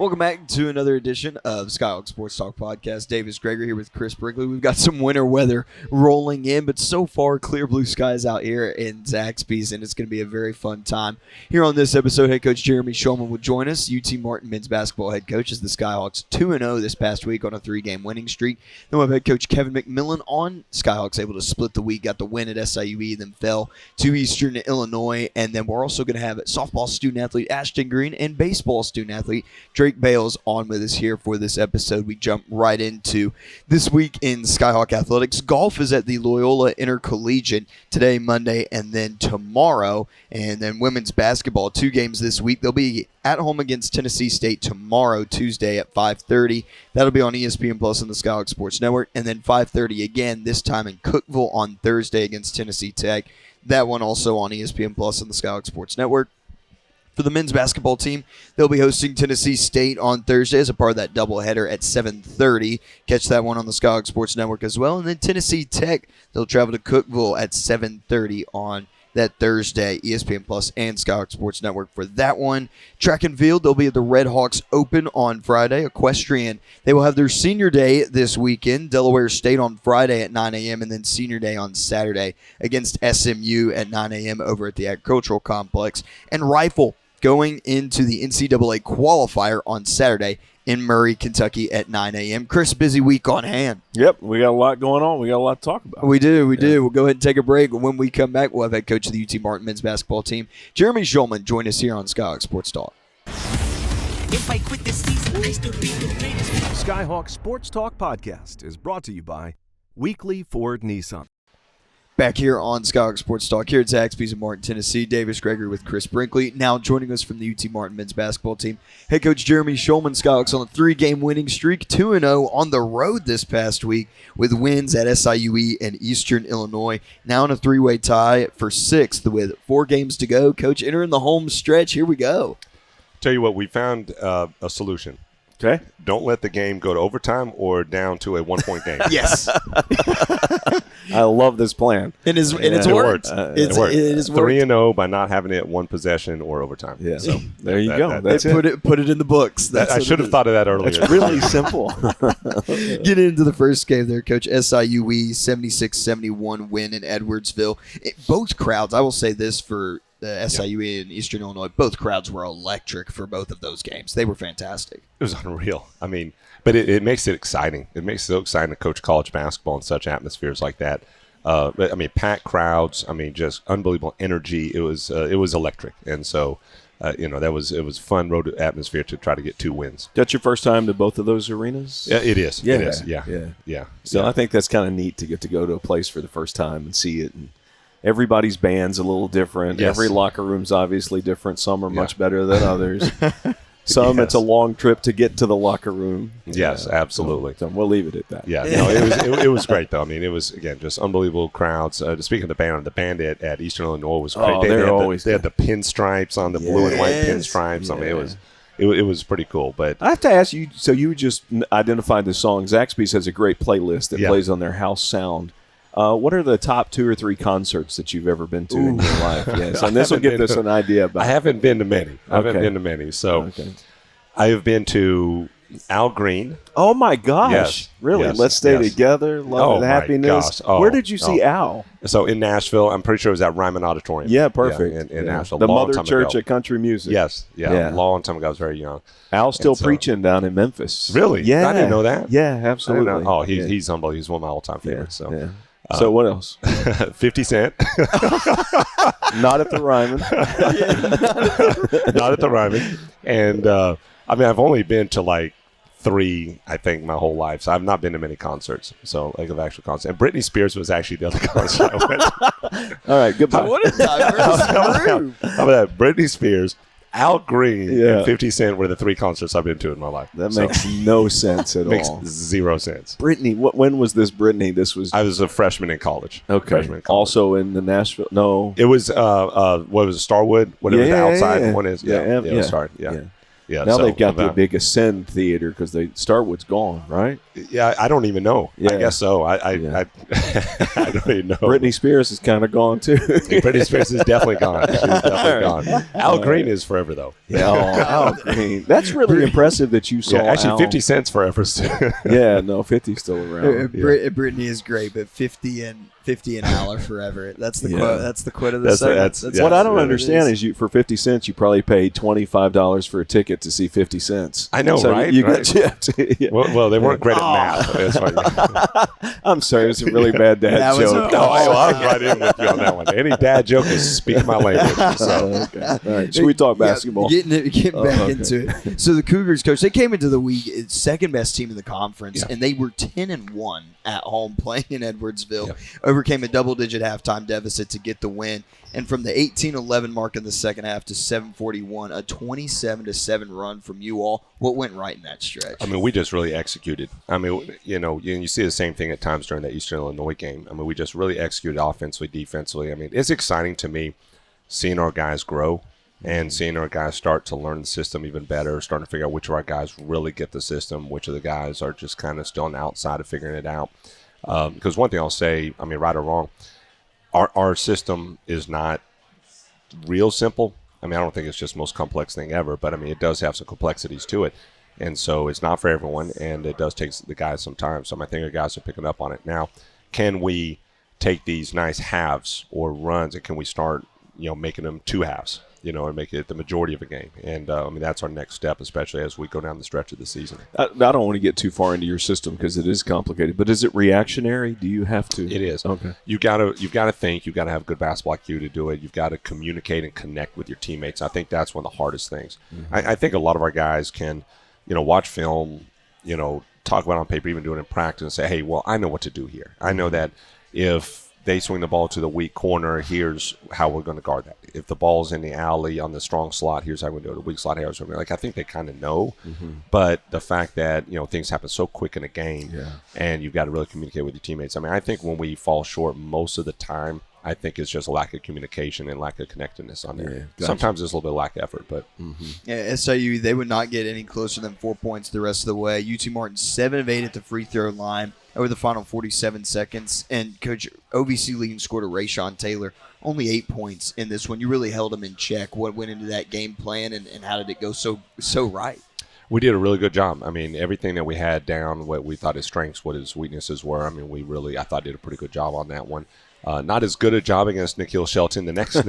Welcome back to another edition of Skyhawk Sports Talk podcast. Gregory here with Chris Brinkley. We've got some winter weather rolling in, but so far clear blue skies out here in Zaxby's, and it's going to be a very fun time. Here on this episode, head coach Jeremy Shulman will join us. UT Martin men's basketball head coach as the Skyhawks 2-0 this past week on a 3-game winning streak. Then we'll have head coach Kevin McMillan on. Skyhawks able to split the week, got the win at SIUE, then fell to Eastern Illinois. And then we're also going to have softball student athlete Ashtyn Green and baseball student athlete Bayles on with us here for this episode. We jump right into this week in Skyhawk athletics. Golf is at the Loyola Intercollegiate today, Monday, and then tomorrow. And then women's basketball, 2 games this week. They'll be at home against Tennessee State tomorrow, Tuesday at 5:30. That'll be on ESPN Plus and the Skyhawk Sports Network. And then 5:30 again, this time in Cookeville on Thursday against Tennessee Tech. That one also on ESPN Plus and the Skyhawk Sports Network. For the men's basketball team, they'll be hosting Tennessee State on Thursday as a part of that doubleheader at 7:30. Catch that one on the Skyhawk Sports Network as well. And then Tennessee Tech, they'll travel to Cookeville at 7:30 on that Thursday, ESPN Plus and Skyhawk Sports Network for that one. Track and field, they'll be at the Red Hawks Open on Friday. Equestrian, they will have their senior day this weekend. Delaware State on Friday at 9 a.m. and then senior day on Saturday against SMU at 9 a.m. over at the Agricultural Complex. And rifle, going into the NCAA qualifier on Saturday in Murray, Kentucky at 9 a.m. Chris, busy week on hand. Yep, we got a lot going on. We got a lot to talk about. We do. We'll go ahead and take a break. When we come back, we'll have head coach of the UT Martin men's basketball team, Jeremy Shulman, join us here on Skyhawk Sports Talk. Skyhawk Sports Talk podcast is brought to you by Weekly Ford Nissan. Back here on Skyhawk Sports Talk here at Zaxby's in Martin, Tennessee. Gregory with Chris Brinkley. Now joining us from the UT Martin men's basketball team, head coach Jeremy Shulman. Skyhawks on a 3-game winning streak, 2-0 on the road this past week with wins at SIUE and Eastern Illinois. Now in a 3-way tie for 6th with 4 games to go. Coach, entering the home stretch. Here we go. Tell you what, we found a solution. Okay. Don't let the game go to overtime or down to a 1-point game. Yes. I love this plan. It's It worked. works. It worked. is worked. 3-0 by not having it at 1 possession or overtime. Yeah. So there you go. That's it. Put it in the books. I should have thought of that earlier. It's really simple. Get into the first game there, Coach. SIUE 76-71 win in Edwardsville. Both crowds, I will say this for the SIUE and Eastern Illinois, both crowds were electric for both of those games. They were fantastic. It was unreal. I mean, but it makes it exciting. It makes it so exciting to coach college basketball in such atmospheres like that. But I mean, packed crowds. I mean, just unbelievable energy. It was electric, and so it was fun road atmosphere to try to get 2 wins. That's your first time to both of those arenas? Yeah, it is. Yeah. It is. Yeah. So I think that's kind of neat to get to go to a place for the first time and see it. And everybody's band's a little different. Yes. Every locker room's obviously different. Some are much better than others. Some it's a long trip to get to the locker room. Yes, absolutely. So we'll leave it at that. Yeah, no, it was great though. I mean, it was again just unbelievable crowds. Speaking of the band at Eastern Illinois was great. Oh, they had the pinstripes on the blue and white pinstripes. I mean, it was pretty cool. But I have to ask you. So you just identified the song. Zaxby's has a great playlist that plays on their house sound. What are the top 2 or 3 concerts that you've ever been to in your life? Yes, and this will give us an idea about. I haven't been to many. So I have been to Al Green. Oh my gosh! Yes. Really? Yes. Let's Stay Yes. Together. Love and my Happiness. gosh. Where did you see Al? So in Nashville, I'm pretty sure it was at Ryman Auditorium. Yeah, perfect. In Nashville, the long Mother time Church ago. of Country Music. Yes, long time ago. I was very young. Al's still preaching down in Memphis. Really? Yeah, I didn't know that. Yeah, absolutely. Oh, he's unbelievable. He's one of my all-time favorites. So. So what else? 50 Cent. Not at the Ryman. Not at the Ryman. And, I mean, I've only been to, like, 3, I think, my whole life. So I've not been to many concerts. So, like, of actual concerts. And Britney Spears was actually the other concert I went to. All right, goodbye. What a diverse group. How about that? Britney Spears, Al Green, and 50 Cent were the 3 concerts I've been to in my life. That makes no sense at makes all. 0 sense. Brittany, when was this Brittany? This was... I was a freshman in college. Okay. Freshman in college. Also in the Nashville... No. It was, what was it, Starwood? Whatever the outside one is. Yeah. It was Starwood. Yeah. Yeah. Now so they've got the big Ascend Theater because Starwood's gone, right? Yeah, I don't even know. Yeah. I guess so. I don't even know. Britney Spears is kind of gone too. Britney Spears is definitely gone. She's definitely gone. Al Green is forever though. Yeah, Al Green. That's really impressive that you saw. Yeah, actually, Al. 50 cents forever. Yeah, no, 50's still around. Brittany is great, but 50 and Al are forever. That's the quote. That's the quote of the segment. That's what I don't understand is you for 50 cents you probably paid $25 for a ticket to see 50 cents. I know, so right? You right. got yeah. Well, they weren't great at math. That's why. I'm sorry, it was a really bad dad joke. I'm right in with you on that one. Any dad joke is speak my language. So. Okay. All right. Should we talk basketball? Getting back into it. So the Cougars, coach, they came into the week second best team in the conference, and they were 10-1 at home playing in Edwardsville. Yep. Overcame a double-digit halftime deficit to get the win, and from the 18-11 mark in the second half to 7:41, a 27-7 run from you all. What went right in that stretch? I mean, we just really executed. I mean, you see the same thing at times during that Eastern Illinois game. I mean, we just really executed offensively, defensively. I mean, it's exciting to me seeing our guys grow and seeing our guys start to learn the system even better, starting to figure out which of our guys really get the system, which of the guys are just kind of still on the outside of figuring it out. Because one thing I'll say, I mean, right or wrong, our system is not real simple. I mean, I don't think it's just the most complex thing ever, but I mean, it does have some complexities to it. And so it's not for everyone, and it does take the guys some time. So I think our guys are picking up on it. Now, can we take these nice halves or runs, and can we start, making them two halves? And make it the majority of a game. And, I mean, that's our next step, especially as we go down the stretch of the season. I don't want to get too far into your system because it is complicated, but is it reactionary? Do you have to? It is. Okay. You've got to think. You've got to have good basketball IQ to do it. You've got to communicate and connect with your teammates. I think that's one of the hardest things. Mm-hmm. I think a lot of our guys can, watch film, talk about it on paper, even do it in practice and say, hey, well, I know what to do here. I know that if they swing the ball to the weak corner, here's how we're going to guard that. If the ball's in the alley on the strong slot, here's how we're going to do it. The weak slot, here's how we're going to do it. Like, I think they kind of know. Mm-hmm. But the fact that, things happen so quick in a game, and you've got to really communicate with your teammates. I mean, I think when we fall short most of the time, I think it's just a lack of communication and lack of connectedness on there. Yeah, gotcha. Sometimes it's a little bit of lack of effort, but yeah, SIU, they would not get any closer than 4 points the rest of the way. UT Martin 7 of 8 at the free throw line over the final 47 seconds, and Coach OVC leading scorer Rayshawn Taylor only 8 points in this one. You really held them in check. What went into that game plan, and how did it go so right? We did a really good job. I mean, everything that we had down, what we thought his strengths, what his weaknesses were. I mean, I thought did a pretty good job on that one. Not as good a job against Nikhil Shelton the next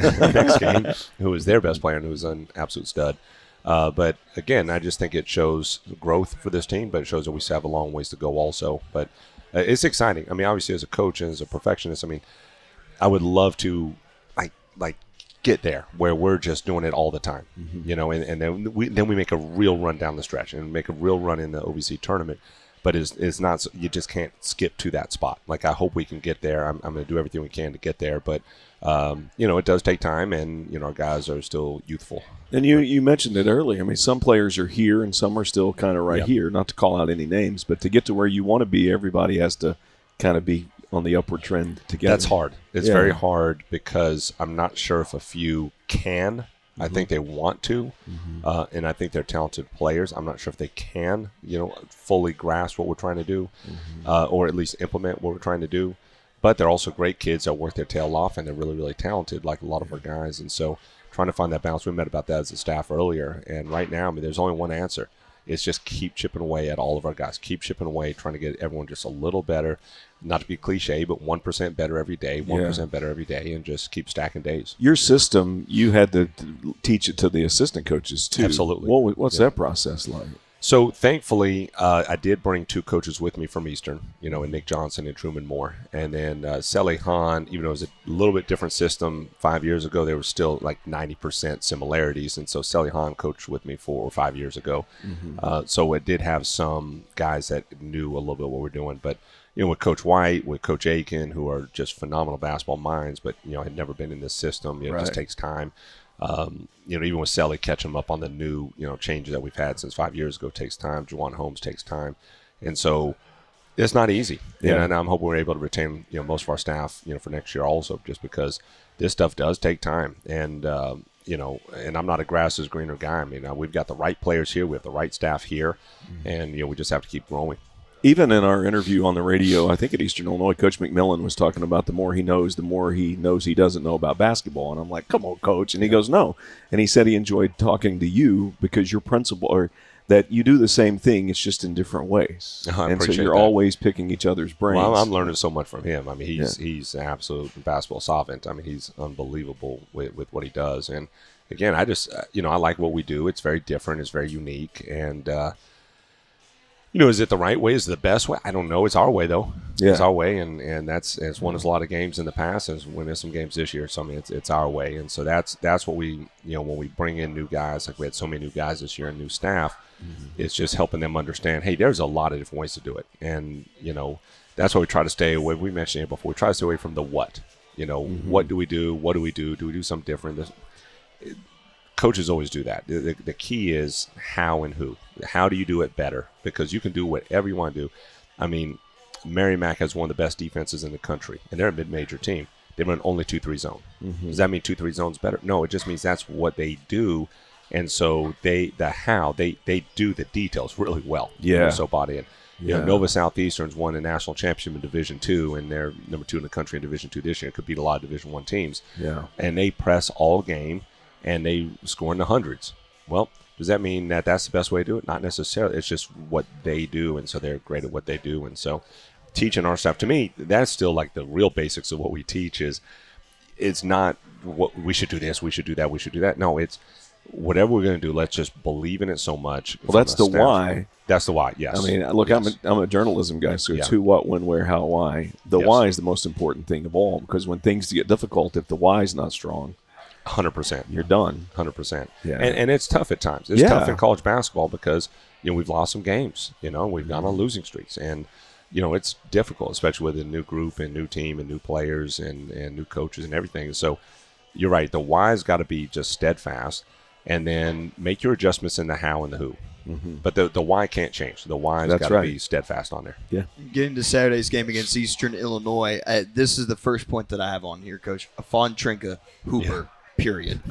game, who was their best player and who was an absolute stud. But again, I just think it shows growth for this team, but it shows that we still have a long ways to go also. But it's exciting. I mean, obviously as a coach and as a perfectionist, I mean, I would love to like get there where we're just doing it all the time, and then we make a real run down the stretch and make a real run in the OVC tournament. But it's not. You just can't skip to that spot. Like, I hope we can get there. I'm going to do everything we can to get there. But it does take time, and our guys are still youthful. And you mentioned it earlier. I mean, some players are here, and some are still kind of right here. Not to call out any names, but to get to where you want to be, everybody has to kind of be on the upward trend together. That's hard. It's very hard because I'm not sure if a few can. I think they want to, and I think they're talented players. I'm not sure if they can, fully grasp what we're trying to do, or at least implement what we're trying to do. But they're also great kids that work their tail off, and they're really, really talented, like a lot of our guys. And so trying to find that balance. We met about that as a staff earlier. And right now, I mean, there's only one answer. It's just keep chipping away at all of our guys. Keep chipping away, trying to get everyone just a little better. Not to be cliche, but 1% better every day, 1% better every day, and just keep stacking days. Your system, you had to teach it to the assistant coaches too. Absolutely. What's that process like? So thankfully, I did bring 2 coaches with me from Eastern, and Nick Johnson and Truman Moore. And then Sally Hahn, even though it was a little bit different system 5 years ago, there was still like 90% similarities. And so Sally Hahn coached with me 4 or 5 years ago. So it did have some guys that knew a little bit what we're doing. But with Coach White, with Coach Aiken, who are just phenomenal basketball minds, but had never been in this system. It just takes time. Even with Selly catching them up on the new, changes that we've had since 5 years ago takes time. Juwan Holmes takes time. And so it's not easy. And I'm hoping we're able to retain, most of our staff, for next year also, just because this stuff does take time. And, and I'm not a grass is greener guy. I mean, we've got the right players here. We have the right staff here. And, we just have to keep growing. Even in our interview on the radio, I think at Eastern Illinois, Coach McMillan was talking about the more he knows he doesn't know about basketball. And I'm like, come on, Coach. And he goes, no. And he said he enjoyed talking to you because your principle, or that you do the same thing, it's just in different ways. I and so appreciate you're that. always picking each other's brains. Well, I'm learning so much from him. I mean, he's an absolute basketball savant. I mean, he's unbelievable with what he does. And, again, I just, I like what we do. It's very different. It's very unique. And, is it the right way? Is it the best way? I don't know. It's our way, though. Yeah. It's our way, and it's won us a lot of games in the past, and we missed some games this year. So, I mean, it's our way. And so that's what we, when we bring in new guys, like we had so many new guys this year and new staff, it's just helping them understand, hey, there's a lot of different ways to do it. And, that's why we try to stay away. We mentioned it before. We try to stay away from the what. What do we do? What do we do? Do we do something different? Coaches always do that. The key is how and who. How do you do it better? Because you can do whatever you want to do. I mean, Merrimack has one of the best defenses in the country, and they're a mid-major team. They run only 2-3 zone. Does that mean 2-3 zone's better? No, it just means that's what they do. And so they do the details really well. Yeah. So bought in. Nova Southeastern's won a national championship in Division II, and they're number 2 in the country in Division II this year. It could beat a lot of Division I teams. Yeah. And they press all game, and they score in the hundreds. Well, does that mean that that's the best way to do it? Not necessarily. It's just what they do, and so they're great at what they do. And so teaching our staff, to me, that's still like the real basics of what we teach. It's not what we should do this, we should do that, we should do that. No, it's whatever we're going to do, let's just believe in it so much. Well, that's the why. That's the why, yes. I mean, look, yes. I'm a journalism guy, so it's who, what, when, where, how, why. The why is the most important thing of all, because when things get difficult, if the why is not strong, 100%. You're done. 100%. Yeah. And it's tough at times. It's tough in college basketball because, we've lost some games. We've gone on losing streaks. And, it's difficult, especially with a new group and new team and new players and new coaches and everything. So you're right. The why's got to be just steadfast, and then make your adjustments in the how and the who. But the why can't change. The why's got to be steadfast on there. Yeah. Getting to Saturday's game against Eastern Illinois, this is the first point that I have on here, Coach. A Fontrinka Hooper. Yeah. Period.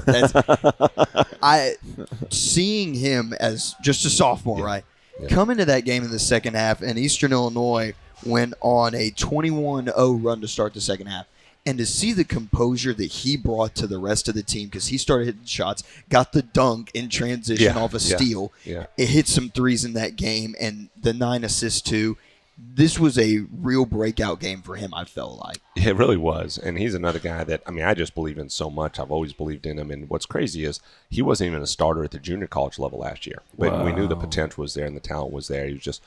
Seeing him as just a sophomore, right? Yeah. Come into that game in the second half, and Eastern Illinois went on a 21-0 run to start the second half. And to see the composure that he brought to the rest of the team, because he started hitting shots, got the dunk in transition off a steal. Yeah. It hit some threes in that game, and the 9 assists too. This was a real breakout game for him, I felt like. It really was. And he's another guy that, I just believe in so much. I've always believed in him. And what's crazy is he wasn't even a starter at the junior college level last year. But we knew the potential was there and the talent was there. He was just,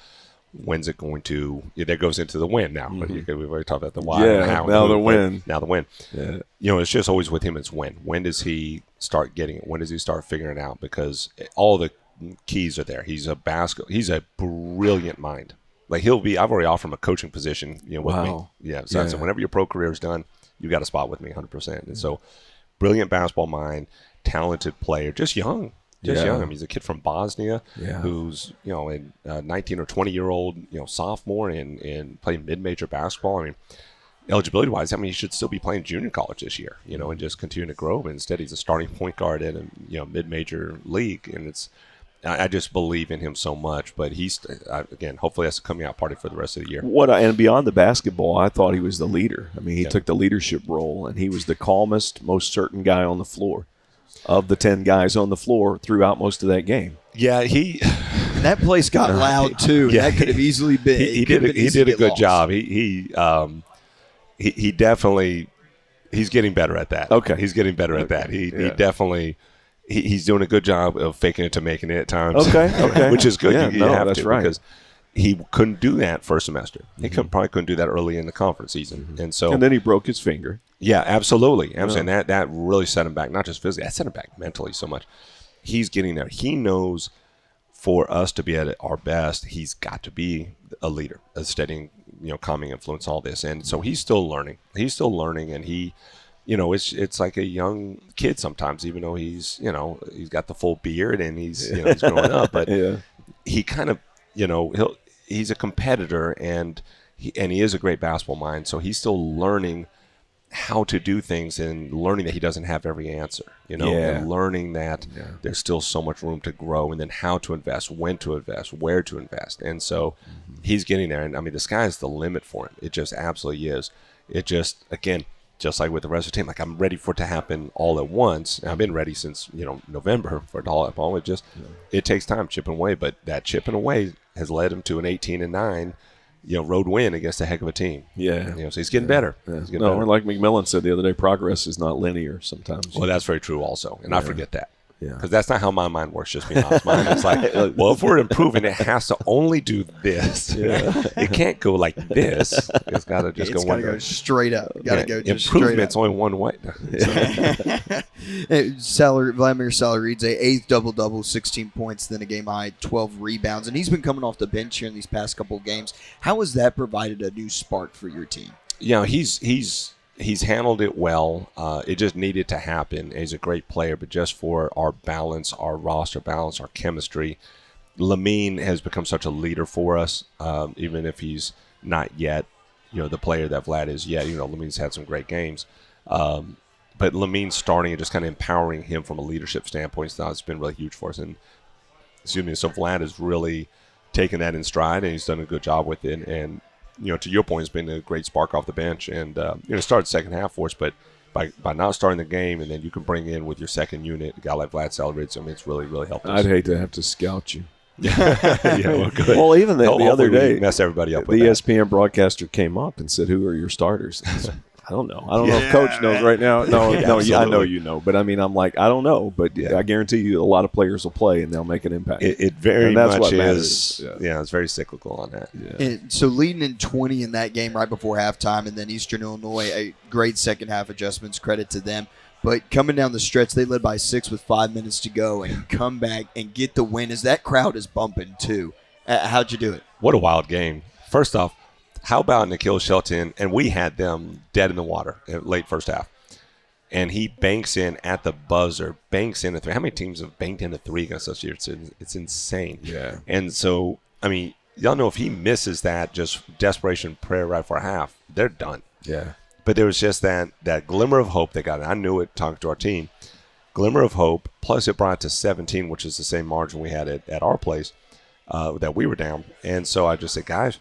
when's it going to – that goes into the win now. But we've already talked about the why and how. Now the win. Now the win. Yeah. It's just always with him, it's when. When does he start getting it? When does he start figuring it out? Because all the keys are there. He's a brilliant mind. Like I've already offered him a coaching position, with me. Yeah. So whenever your pro career is done, you got a spot with me 100%. And so brilliant basketball mind, talented player, just young. Young. He's a kid from Bosnia who's, a 19 or 20-year-old, sophomore and playing mid-major basketball. Eligibility wise, he should still be playing junior college this year, and just continue to grow. But instead, he's a starting point guard at a, mid-major league. And I just believe in him so much, but he's again. Hopefully, that's a coming out party for the rest of the year. And beyond the basketball, I thought he was the leader. He took the leadership role, and he was the calmest, most certain guy on the floor of the 10 guys on the floor throughout most of that game. Yeah, and that place got loud too. Yeah, that could have easily been. He did a good job. He definitely he's getting better at that. Okay, he's getting better at that. He definitely. He's doing a good job of faking it to making it at times. Okay. Which is good. Yeah, you have that's to, right. Because he couldn't do that first semester. He probably couldn't do that early in the conference season. And then he broke his finger. Yeah, absolutely. I'm saying that really set him back, not just physically. That set him back mentally so much. He's getting there. He knows for us to be at our best, he's got to be a leader, a steady, calming influence, all this. And so he's still learning. And he – it's like a young kid sometimes, even though he's got the full beard and he's growing up, but he kind of, he's a competitor and he is a great basketball mind. So he's still learning how to do things and learning that he doesn't have every answer, and learning that there's still so much room to grow, and then how to invest, when to invest, where to invest. And so he's getting there. And I mean, the sky's the limit for him. It just absolutely is. It just, again, just like with the rest of the team, like I'm ready for it to happen all at once. And I've been ready since, November for it all at home. It takes time chipping away, but that chipping away has led him to an 18-9, road win against a heck of a team. Yeah. So he's getting better. Yeah. He's getting better. Like McMillan said the other day, progress is not linear sometimes. Well, that's very true also. And I forget that. Yeah. Because that's not how my mind works, just being honest. Mine is like, well, if we're improving, it has to only do this. Yeah. It can't go like this. It's got to just go one way. It's got to go straight up. Got to go just improvement's only one way. Vladimir Salaridze, 8th double-double, 16 points, then a game-high 12 rebounds. And he's been coming off the bench here in these past couple of games. How has that provided a new spark for your team? He's handled it well. It just needed to happen. He's a great player, but just for our balance, our roster balance, our chemistry, Lamine has become such a leader for us, even if he's not yet, the player that Vlad is yet. Lamine's had some great games. But Lamine starting and just kind of empowering him from a leadership standpoint, it's been really huge for us. And, so Vlad has really taken that in stride, and he's done a good job with it. And to your point, it's been a great spark off the bench, and started second half for us. But by not starting the game, and then you can bring in with your second unit a guy like Vlad Salaridze, it's really, really helped us. I'd hate to have to scout you. Well, good. Well, even the other day, mess everybody up. The ESPN broadcaster came up and said, "Who are your starters?" I don't know. I don't know if Coach knows right now. No, I know you know. But, I mean, I'm like, I don't know. But I guarantee you a lot of players will play, and they'll make an impact. It very much is. Yeah, it's very cyclical on that. Yeah. And so leading in 20 in that game right before halftime, and then Eastern Illinois, a great second half adjustments, credit to them. But coming down the stretch, they led by 6 with 5 minutes to go and come back and get the win as that crowd is bumping too. How'd you do it? What a wild game. First off, how about Nikhil Shelton? And we had them dead in the water in late first half. And he banks in at the buzzer, banks in a three. How many teams have banked in a three against us here? It's insane. Yeah. And so, I mean, y'all know if he misses that, just desperation prayer right for half, they're done. Yeah. But there was just that glimmer of hope they got. And I knew it talking to our team. Glimmer of hope, plus it brought it to 17, which is the same margin we had at our place that we were down. And so I just said, guys,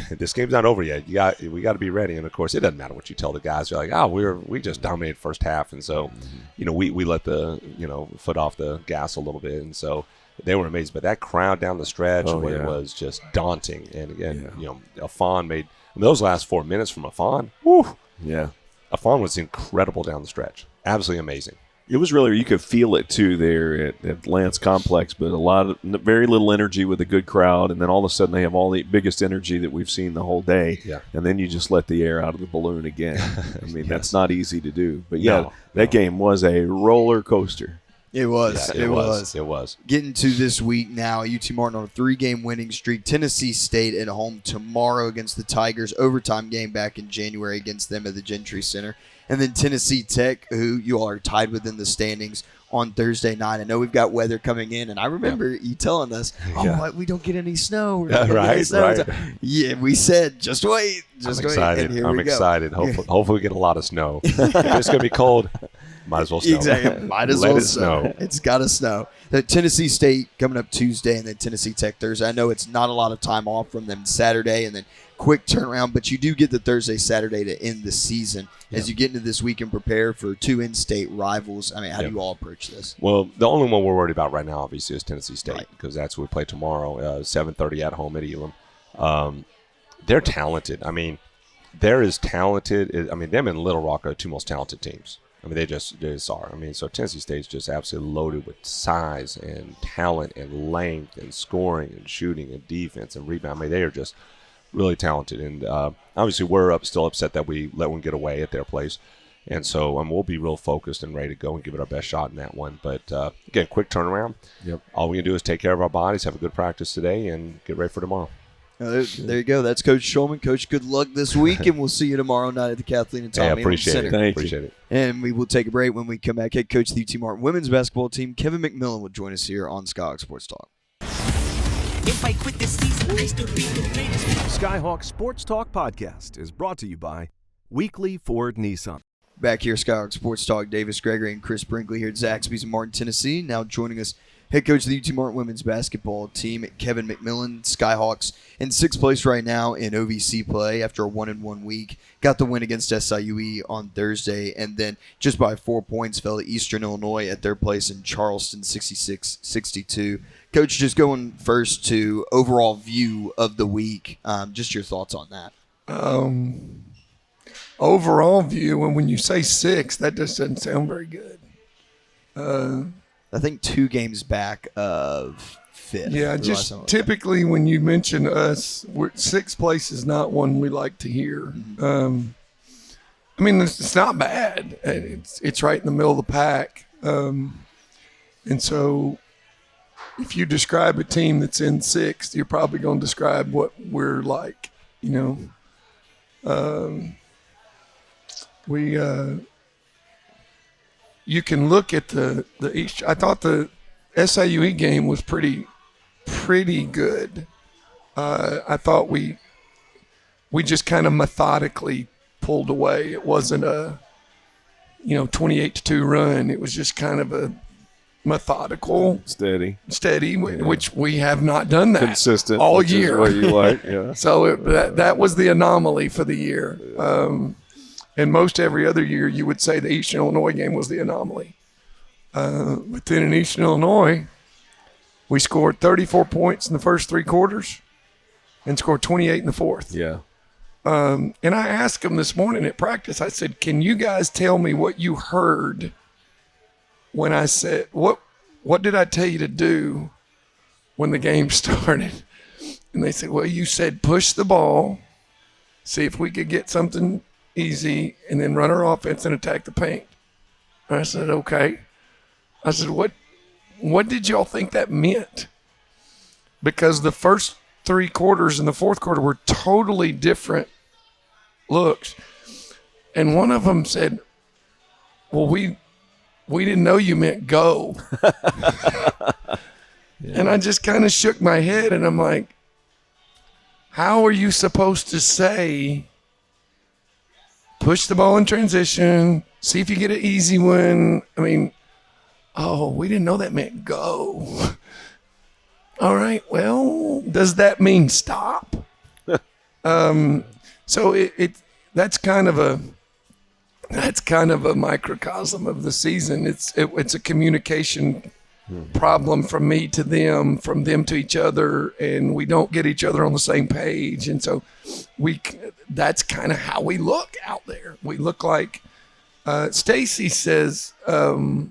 this game's not over yet. We got to be ready. And of course, it doesn't matter what you tell the guys. You're like, we just dominated first half, and so, we let the foot off the gas a little bit, and so they were amazed. But that crowd down the stretch was just daunting. And again, Afan made those last 4 minutes from Afan. Whew, yeah, Afan was incredible down the stretch. Absolutely amazing. It was really, you could feel it too there at Lance Complex, but very little energy with a good crowd, and then all of a sudden they have all the biggest energy that we've seen the whole day, and then you just let the air out of the balloon again. I mean, that's not easy to do. But that game was a roller coaster. It was. Yeah, it was. Getting to this week now, UT Martin on a 3-game winning streak. Tennessee State at home tomorrow against the Tigers. Overtime game back in January against them at the Gentry Center. And then Tennessee Tech, who you all are tied with in the standings, on Thursday night. I know we've got weather coming in, and I remember you telling us, we don't get any snow. Right. Yeah, we said, just wait. I'm excited. I'm excited. Hopefully we get a lot of snow. If it's going to be cold, might as well snow. Exactly. Might as well snow. It's got to snow. The Tennessee State coming up Tuesday, and then Tennessee Tech Thursday. I know it's not a lot of time off from them Saturday, and then quick turnaround, but you do get the Thursday, Saturday to end the season. As you get into this week and prepare for 2 in-state rivals. I mean, how do you all approach this? Well, the only one we're worried about right now, obviously, is Tennessee State, because that's what we play tomorrow, 7:30 at home at Elam. They're talented. I mean, they're as talented. I mean, them and Little Rock are the 2 most talented teams. I mean, they just are. I mean, so Tennessee State's just absolutely loaded with size and talent and length and scoring and shooting and defense and rebound. I mean, they are just really talented. And obviously we're still upset that we let one get away at their place. And so we'll be real focused and ready to go and give it our best shot in that one. But, again, quick turnaround. Yep. All we can do is take care of our bodies, have a good practice today, and get ready for tomorrow. There you go. That's Coach Shulman. Coach, good luck this week, and we'll see you tomorrow night at the Kathleen and Tommy Center. Appreciate it. And we will take a break. When we come back, head coach of the UT Martin women's basketball team, Kevin McMillan, will join us here on Skyhawk Sports Talk. If I quit this season, I still be the greatest. Skyhawk Sports Talk Podcast is brought to you by Weekly Ford Nissan. Back here, Skyhawk Sports Talk. Davis, Gregory, and Chris Brinkley here at Zaxby's in Martin, Tennessee. Now joining us, head coach of the UT Martin women's basketball team, Kevin McMillan. Skyhawks in 6th place right now in OVC play after a 1-1 week. Got the win against SIUE on Thursday, and then just by 4 points fell to Eastern Illinois at their place in Charleston, 66-62. Coach, just going first to overall view of the week. Just your thoughts on that. Overall view, and when you say 6, that just doesn't sound very good. I think 2 games back of 5th. Yeah, just typically when you mention us, 6th place is not one we like to hear. I mean, it's not bad. It's right in the middle of the pack. And so if you describe a team that's in 6th, you're probably going to describe what we're like, you can look at the East. I thought the SIUE game was pretty good. I thought we just kind of methodically pulled away. It wasn't a 28-2 run. It was just kind of a methodical, steady, which we have not done that consistent all year. What you like, yeah. So that was the anomaly for the year. And most every other year, you would say the Eastern Illinois game was the anomaly. But then in Eastern Illinois, we scored 34 points in the first 3 quarters and scored 28 in the fourth. Yeah. And I asked them this morning at practice, I said, can you guys tell me what you heard when I said, what did I tell you to do when the game started? And they said, well, you said push the ball, see if we could get something easy, and then run our offense and attack the paint. And I said, okay. I said, what did y'all think that meant? Because the first 3 quarters and the fourth quarter were totally different looks. And one of them said, well, we didn't know you meant go. And I just kind of shook my head, and I'm like, how are you supposed to say push the ball in transition, see if you get an easy one? I mean, we didn't know that meant go. All right, well, does that mean stop? So that's kind of a microcosm of the season. It's a communication problem from me to them, from them to each other, and we don't get each other on the same page. And so that's kind of how we look out there. We look like Stacy says, how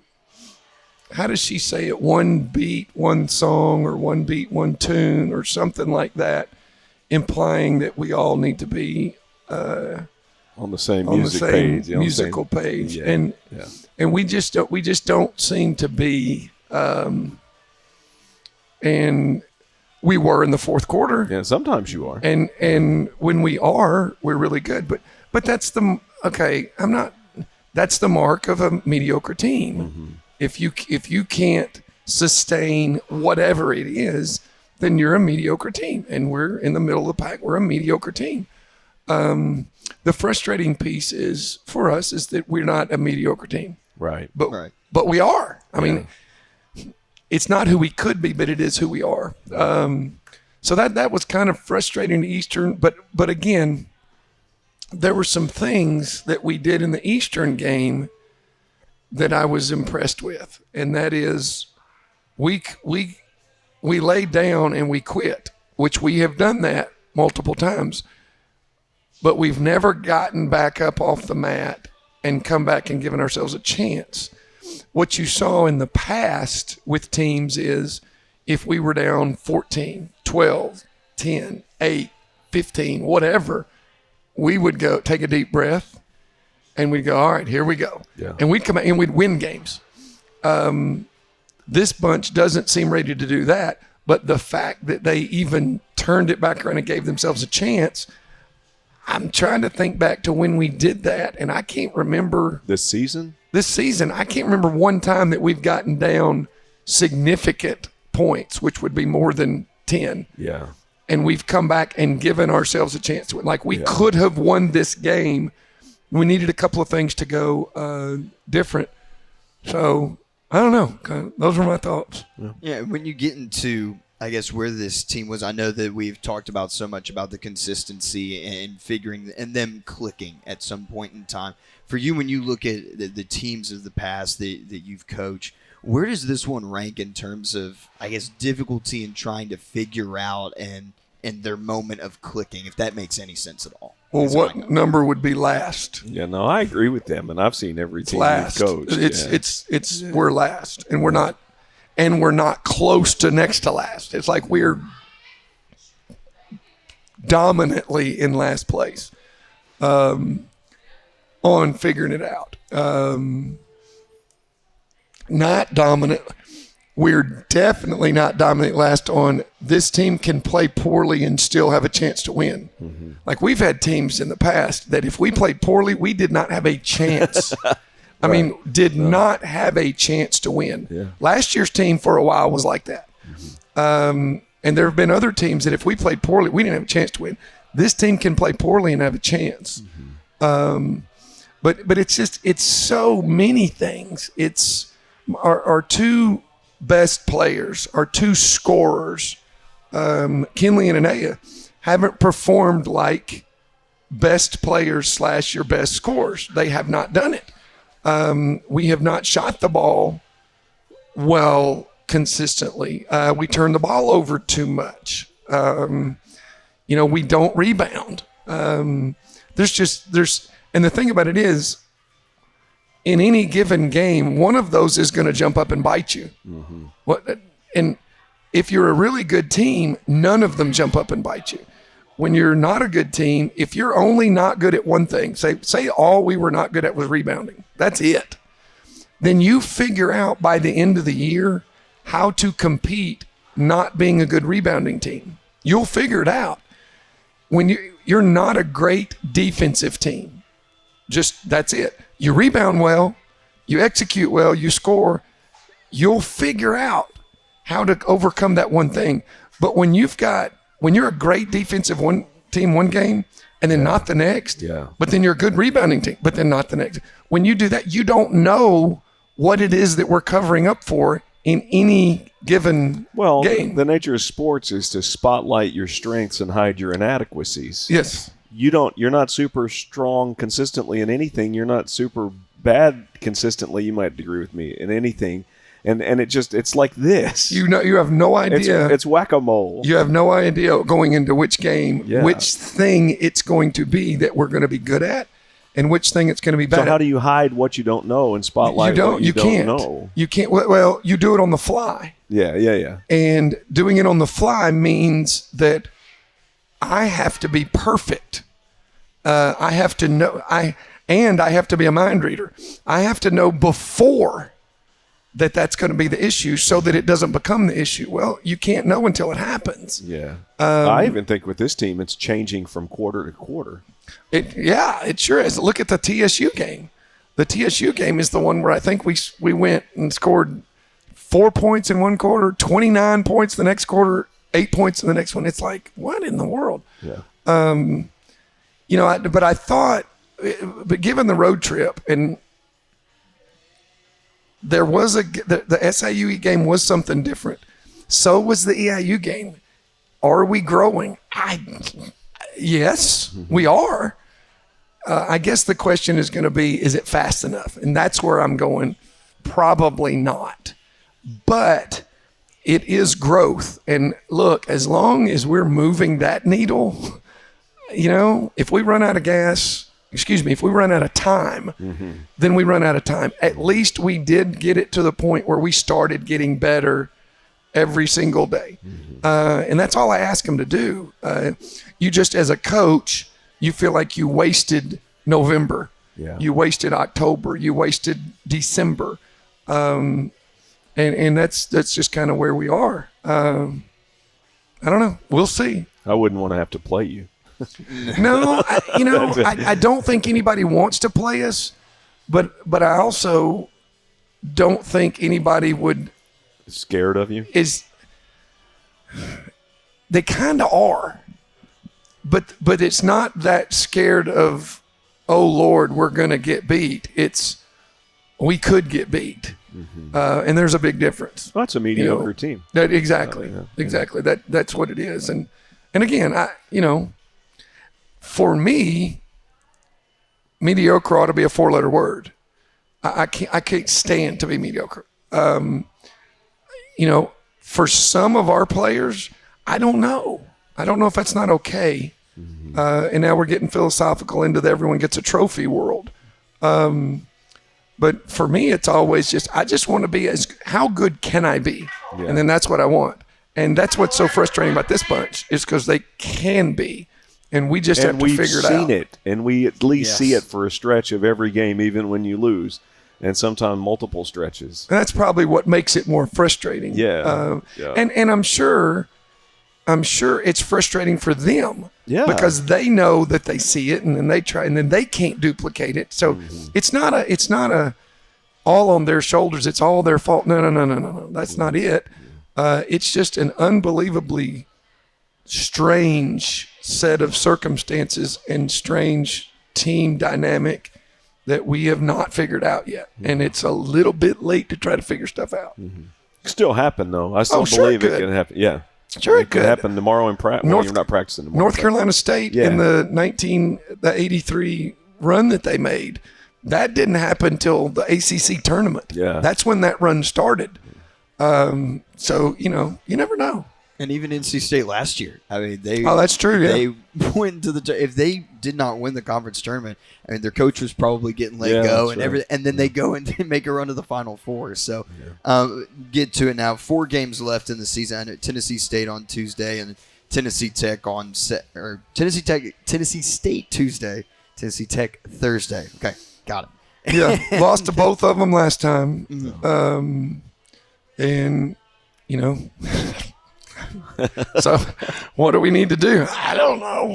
does she say it? One beat, one song, or one beat, one tune, or something like that, implying that we all need to be on the same page, musical page. Yeah. And we just don't seem to be. And we were in the fourth quarter. Yeah, sometimes you are. And when we are, we're really good. But that's that's the mark of a mediocre team. Mm-hmm. If you can't sustain whatever it is, then you're a mediocre team. And we're in the middle of the pack. We're a mediocre team. The frustrating piece is for us is that we're not a mediocre team. Right. But we are. I mean, it's not who we could be, but it is who we are. So that was kind of frustrating to Eastern. But again, there were some things that we did in the Eastern game that I was impressed with, and that is we laid down and we quit, which we have done that multiple times, but we've never gotten back up off the mat and come back and given ourselves a chance. What you saw in the past with teams is if we were down 14, 12, 10, 8, 15, whatever, we would go take a deep breath and we'd go, all right, here we go. Yeah. And we'd come out and we'd win games. This bunch doesn't seem ready to do that, but the fact that they even turned it back around and gave themselves a chance, I'm trying to think back to when we did that, and I can't remember. This season, I can't remember one time that we've gotten down significant points, which would be more than 10. Yeah. And we've come back and given ourselves a chance to win. Like we could have won this game we needed a couple of things to go different. So I don't know. Those were my thoughts. Yeah, when you get into, I guess, where this team was, I know that we've talked about so much about the consistency and figuring and them clicking at some point in time. For you, when you look at the teams of the past that you've coached, where does this one rank in terms of, I guess, difficulty in trying to figure out and their moment of clicking, if that makes any sense at all? Well, what number would be last? Yeah, no, I agree with them, and I've seen every team Last. we've coached. It's we're last, and we're not close to next to last. It's like we're dominantly in last place on figuring it out. Not dominant. We're definitely not dominant last on this team can play poorly and still have a chance to win. Mm-hmm. Like we've had teams in the past that if we played poorly, we did not have a chance. I mean, not have a chance to win. Yeah. Last year's team for a while was like that. Mm-hmm. And there have been other teams that if we played poorly, we didn't have a chance to win. This team can play poorly and have a chance. Mm-hmm. But it's so many things. It's our two best players, our two scorers, Kinley and Anaya, haven't performed like best players / your best scorers. They have not done it. We have not shot the ball well consistently. We turn the ball over too much. We don't rebound. And the thing about it is, in any given game, one of those is going to jump up and bite you. Mm-hmm. And if you're a really good team, none of them jump up and bite you. When you're not a good team, if you're only not good at one thing, say all we were not good at was rebounding, that's it. Then you figure out by the end of the year how to compete not being a good rebounding team. You'll figure it out. When you're not a great defensive team, just that's it. You rebound well, you execute well, you score, you'll figure out how to overcome that one thing. But when you're a great defensive team one game and then not the next, but then you're a good rebounding team, but then not the next. When you do that, you don't know what it is that we're covering up for in any given game. The nature of sports is to spotlight your strengths and hide your inadequacies. Yes. You're not super strong consistently in anything. You're not super bad consistently. You might agree with me in anything. And it's like this. You have no idea. It's whack-a-mole. You have no idea going into which game, which thing it's going to be that we're going to be good at, and which thing it's going to be bad at. So how do you hide what you don't know and spotlight what you don't know? You can't. Well, you do it on the fly. Yeah. And doing it on the fly means that I have to be perfect. I have to know. I have to be a mind reader. I have to know before that's going to be the issue, so that it doesn't become the issue. Well, you can't know until it happens. Yeah. I even think with this team, it's changing from quarter to quarter. It sure is. Look at the TSU game. The TSU game is the one where I think we went and scored 4 points in one quarter, 29 points the next quarter, 8 points in the next one. It's like, what in the world? Yeah. But I thought, but given the road trip, and there was the SIU game was something different. So was the EIU game. Are we growing? Yes, we are. I guess the question is going to be, is it fast enough? And that's where I'm going, probably not. But it is growth. And look, as long as we're moving that needle, if we run out of if we run out of time, then we run out of time. At least we did get it to the point where we started getting better every single day. And that's all I ask them to do. You just, as a coach, you feel like you wasted November. Yeah. You wasted October. You wasted December. And that's just kind of where we are. I don't know. We'll see. I wouldn't want to have to play you. No, I don't think anybody wants to play us, but I also don't think anybody would. Scared of you? They kind of are, but it's not that scared of oh Lord, we're going to get beat. It's we could get beat, and there's a big difference. Well, that's a mediocre team. Exactly. That's what it is. And again, for me, mediocre ought to be a 4-letter word. I can't stand to be mediocre. For some of our players, I don't know if that's not okay. And now we're getting philosophical into the everyone gets a trophy world. But for me, it's always I just want to be how good can I be? Yeah. And then that's what I want. And that's what's so frustrating about this bunch is because they can be. And we just have to figure it out. And we've seen it. And we at least see it for a stretch of every game, even when you lose. And sometimes multiple stretches. And that's probably what makes it more frustrating. Yeah. And I'm sure it's frustrating for them. Yeah. Because they know that they see it and then they try and then they can't duplicate it. So it's not a all on their shoulders. It's all their fault. No. That's not it. It's just an unbelievably strange set of circumstances and strange team dynamic that we have not figured out yet. And it's a little bit late to try to figure stuff out. Still happen, though. I still believe it can happen. Yeah. Sure, it could happen tomorrow in practice. You're not practicing tomorrow. North Carolina State in the 83 run that they made, that didn't happen until the ACC tournament. Yeah. That's when that run started. So, you never know. And even NC State last year, I mean, that's true. Yeah. They went to if they did not win the conference tournament, I mean, their coach was probably getting let go and everything, and then they go and make a run to the Final Four. So, get to it now. 4 games left in the season. I know Tennessee State on Tuesday and Tennessee Tech Tennessee State Tuesday, Tennessee Tech Thursday. Okay, got it. Yeah, lost to both of them last time, and so what do we need to do? I don't know.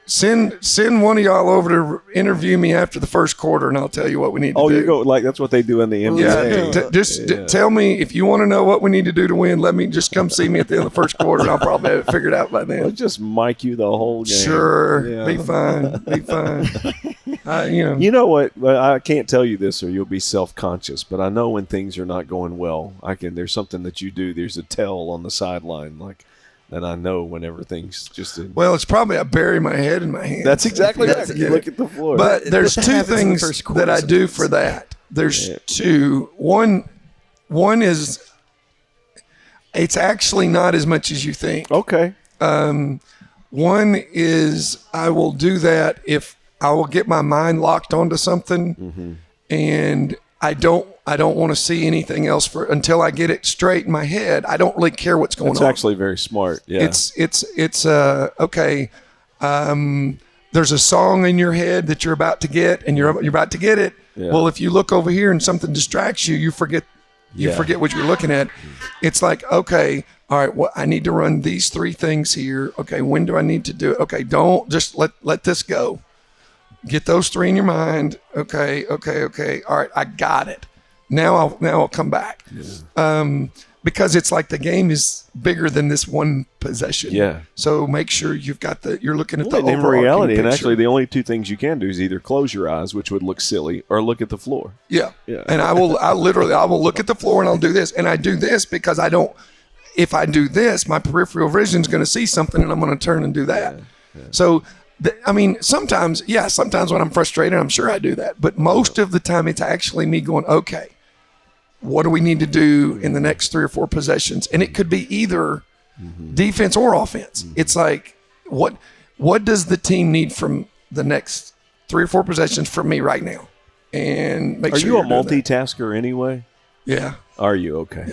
Send one of y'all over to interview me after the first quarter, and I'll tell you what we need to do. Oh, you go that's what they do in the NBA. Yeah, tell me if you want to know what we need to do to win. Let me just come see me at the end of the first quarter, and I'll probably have it figured out by then. I'll just mic you the whole game. Sure, be fine. You know what? I can't tell you this, or you'll be self-conscious. But I know when things are not going well, there's something that you do. There's a tell on the sideline, and I know whenever things just. Well, it's probably I bury my head in my hands. That's exactly right. You look at the floor. But there's 2 things that I do for that. There's 2. One is it's actually not as much as you think. Okay. One is I will do that if I will get my mind locked onto something, and I don't want to see anything else until I get it straight in my head. I don't really care what's going on. It's actually very smart. Yeah. It's okay. There's a song in your head that you're about to get, and you're about to get it. Yeah. Well, if you look over here and something distracts you, you forget what you're looking at. It's like, okay, all right, well, I need to run these 3 things here. Okay, when do I need to do it? Okay, don't just let this go. Get those 3 in your mind. Okay. All right, I got it. Now I'll come back. Yeah. Because it's like the game is bigger than this one possession. Yeah. So make sure you're looking at the overall in reality, picture. And actually the only 2 things you can do is either close your eyes, which would look silly, or look at the floor. Yeah. And I will look at the floor and I'll do this. And I do this because if I do this, my peripheral vision is going to see something and I'm going to turn and do that. Yeah. So sometimes when I'm frustrated, I'm sure I do that. But most of the time, it's actually me going, okay, what do we need to do in the next 3 or 4 possessions? And it could be either defense or offense. It's like, what does the team need from the next 3 or 4 possessions from me right now? And make sure. Are you a multitasker anyway? Yeah. Are you? Okay.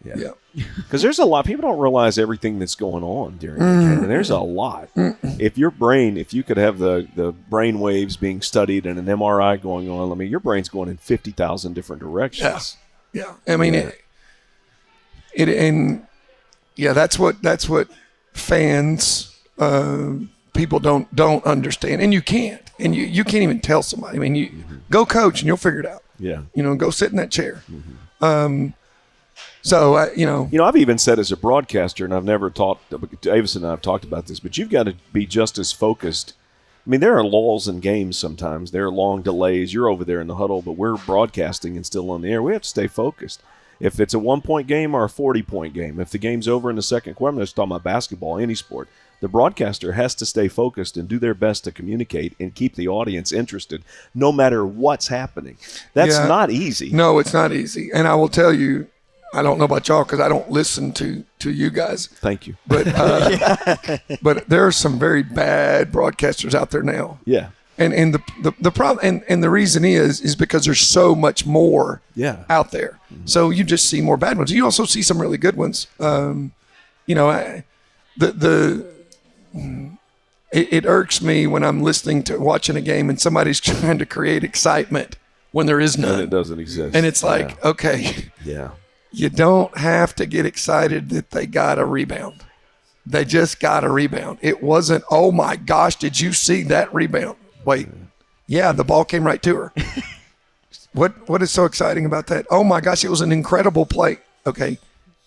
Yeah. Because there's a lot. People don't realize everything that's going on during the game. And there's a lot. If you could have the brain waves being studied and an MRI going on, your brain's going in 50,000 different directions. Yeah. I mean, that's what fans, people don't understand. And you can't. And you can't even tell somebody. I mean, you go coach and you'll figure it out. Yeah. Go sit in that chair. So, I've even said as a broadcaster, and I've never talked, Davis and I have talked about this, but you've got to be just as focused. I mean, there are lulls in games sometimes. There are long delays. You're over there in the huddle, but we're broadcasting and still on the air. We have to stay focused. If it's a 1-point game or a 40-point game, if the game's over in the second quarter, I'm just talking about basketball, any sport, the broadcaster has to stay focused and do their best to communicate and keep the audience interested no matter what's happening. That's not easy. No, it's not easy. And I will tell you, I don't know about y'all because I don't listen to you guys. Thank you. But but there are some very bad broadcasters out there now. Yeah. And the problem and the reason is because there's so much more out there. Mm-hmm. So you just see more bad ones. You also see some really good ones. It irks me when I'm watching a game and somebody's trying to create excitement when there is none. And it doesn't exist. And it's like, okay. Yeah. You don't have to get excited that they got a rebound. They just got a rebound. It wasn't, oh my gosh, did you see that rebound? Wait, yeah, the ball came right to her. What is so exciting about that? Oh my gosh, it was an incredible play. Okay,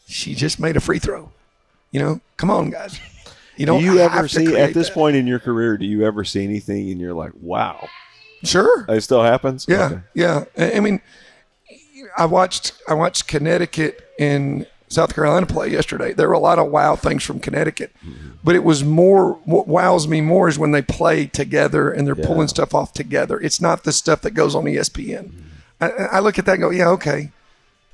she just made a free throw. Come on, guys. Do you ever see, at this point in your career, do you ever see anything and you're like, wow? Sure. It still happens? Yeah, okay. Yeah. I mean, I watched Connecticut and South Carolina play yesterday. There were a lot of wow things from Connecticut, but it was more. What wows me more is when they play together and they're pulling stuff off together. It's not the stuff that goes on ESPN. I look at that and go, yeah, okay.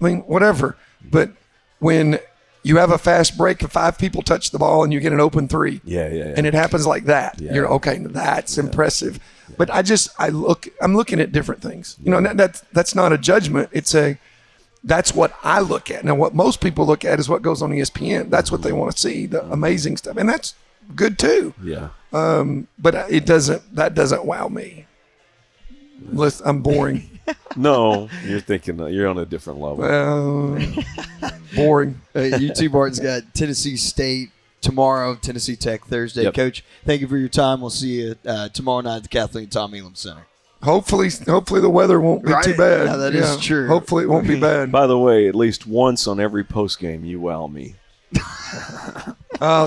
I mean, whatever. But when you have a fast break and 5 people touch the ball and you get an open three, and it happens like that, you're okay. That's impressive. But I'm looking at different things. That's not a judgment. That's what I look at. Now, what most people look at is what goes on ESPN. That's what they want to see, the amazing stuff, and that's good too. Yeah. But that doesn't wow me. Listen, I'm boring. No, you're thinking you're on a different level. Boring. UT Martin's got Tennessee State tomorrow, Tennessee Tech Thursday. Yep. Coach, thank you for your time. We'll see you tomorrow night at the Kathleen Tom Elam Center. Hopefully the weather won't be too bad. Yeah, that is true. Hopefully it won't be bad. By the way, at least once on every post game, you wow me.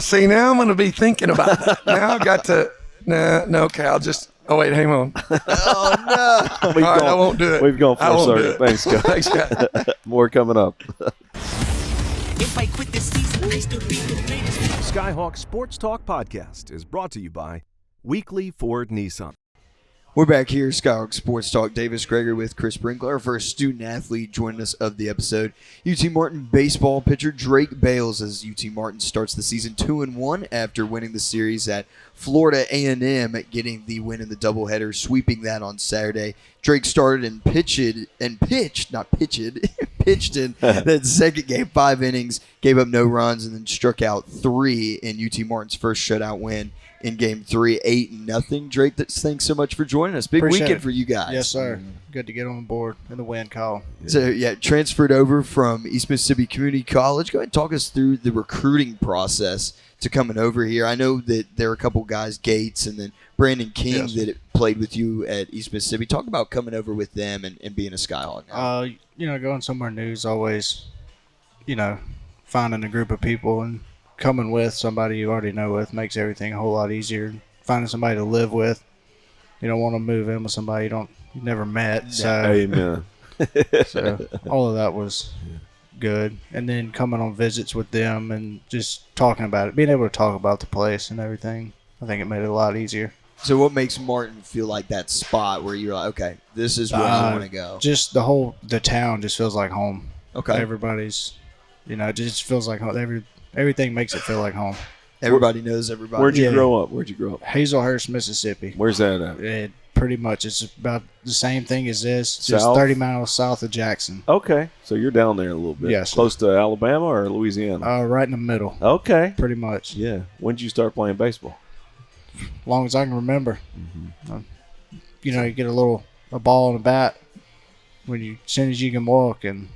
See, now I'm going to be thinking about that. Now I've got to. No, okay. I'll just. Oh wait, hang on. Oh no! All right, I won't do it. We've gone full circle. Thanks, guys. Thanks, guys. More coming up. If I quit this season, I still be the greatest. Skyhawk Sports Talk podcast is brought to you by Weekly Ford Nissan. We're back here, Skyhawk Sports Talk. Davis Gregory with Chris Brinkley, our first student-athlete joining us of the episode. UT Martin baseball pitcher Drake Bayles as UT Martin starts the season 2-1 after winning the series at Florida A&M, getting the win in the doubleheader, sweeping that on Saturday. Drake started and pitched in that second game, 5 innings, gave up no runs, and then struck out 3 in UT Martin's first shutout win in Game 3, 8-0. Drake, thanks so much for joining us. Big Appreciate weekend it. for you guys. Yes, sir. Good to get on board in the win call. So, transferred over from East Mississippi Community College. Go ahead and talk us through the recruiting process to coming over here. I know that there are a couple guys, Gates and then Brandon King, that played with you at East Mississippi. Talk about coming over with them and being a Skyhawk now. Going somewhere new is always, finding a group of people and coming with somebody you already know with makes everything a whole lot easier. Finding somebody to live with, you don't want to move in with somebody you never met. So, Amen. So all of that was good. And then coming on visits with them and just talking about it, being able to talk about the place and everything, I think it made it a lot easier. So what makes Martin feel like that spot where you're like, okay, this is where I want to go? Just the town just feels like home. Okay. Everybody's, it just feels like home. Everything makes it feel like home. Everybody knows everybody. Where'd you grow up? Hazelhurst, Mississippi. Where's that at? Pretty much. It's about the same thing as this, just South? 30 miles south of Jackson. Okay. So you're down there a little bit. Yes. Close to Alabama or Louisiana? Right in the middle. Okay. Pretty much. Yeah. When did you start playing baseball? As long as I can remember. Mm-hmm. You get a ball and a bat as soon as you can walk, and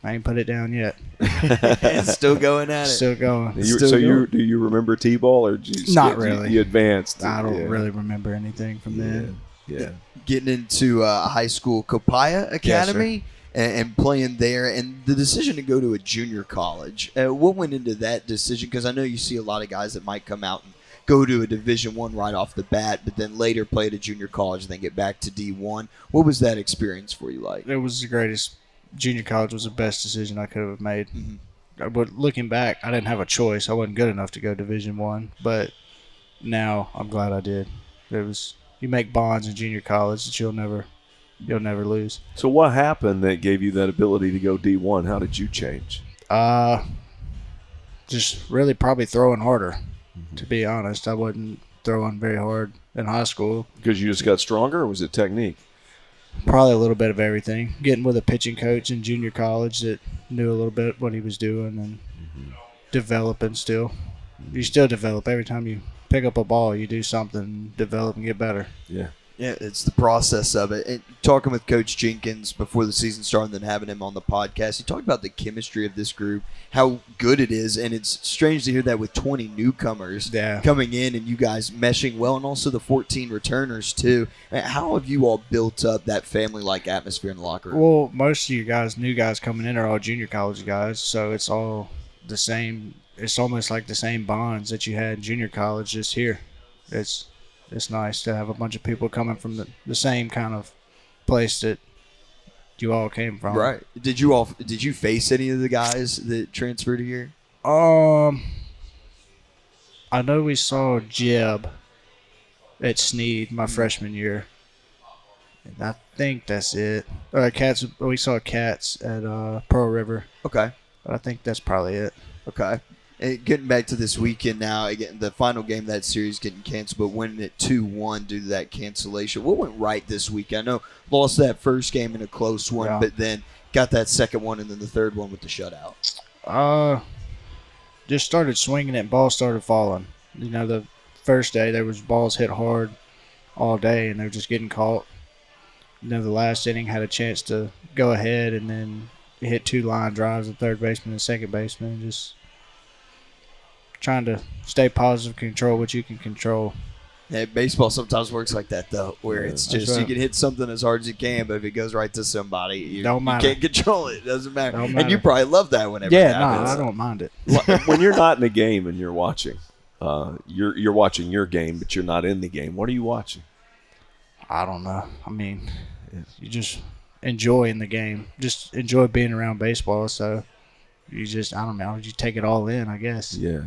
I ain't put it down yet. It's still going at it. Still going. Do you remember T-ball or not really? You advanced. I don't really remember anything from then. Yeah. Getting into high school Copiah Academy, and playing there, and the decision to go to a junior college. What went into that decision? Because I know you see a lot of guys that might come out and go to a Division I right off the bat, but then later play at a junior college and then get back to D1. What was that experience for you like? It was the greatest. Junior college was the best decision I could have made. Mm-hmm. But looking back, I didn't have a choice. I wasn't good enough to go Division I, but now I'm glad I did. You make bonds in junior college that you'll never lose. So what happened that gave you that ability to go D1? How did you change? Just really probably throwing harder. To be honest, I wasn't throwing very hard in high school. Because you just got stronger, or was it technique? Probably a little bit of everything. Getting with a pitching coach in junior college that knew a little bit what he was doing, and developing still. You still develop. Every time you pick up a ball, you do something, develop, and get better. Yeah. Yeah, it's the process of it. And talking with Coach Jenkins before the season started and then having him on the podcast, he talked about the chemistry of this group, how good it is, and it's strange to hear that with 20 newcomers coming in and you guys meshing well, and also the 14 returners too. How have you all built up that family-like atmosphere in the locker room? Well, most of you guys, new guys coming in, are all junior college guys, so it's all the same. It's almost like the same bonds that you had in junior college just here. It's nice to have a bunch of people coming from the same kind of place that you all came from. Right. Did you face any of the guys that transferred here? I know we saw Jeb at Sneed my freshman year. And I think that's it. We saw Cats at Pearl River. Okay. But I think that's probably it. Okay. And getting back to this weekend now, again, the final game of that series getting canceled, but winning it 2-1 due to that cancellation. What went right this week? I know lost that first game in a close one, but then got that second one and then the third one with the shutout. Just started swinging it and balls started falling. You know, the first day there was balls hit hard all day and they were just getting caught. You know, the last inning had a chance to go ahead and then hit 2 line drives, the third baseman and second baseman, and just trying to stay positive, control what you can control. Yeah, baseball sometimes works like that, though, where it's just you can hit something as hard as you can, but if it goes right to somebody, you can't control it. It doesn't matter. And you probably love that whenever it happens. I don't mind it. When you're not in a game and you're watching, you're watching your game, but you're not in the game. What are you watching? I don't know. I mean, you just enjoying the game. Just enjoy being around baseball, so you just, I don't know, you take it all in, I guess. Yeah.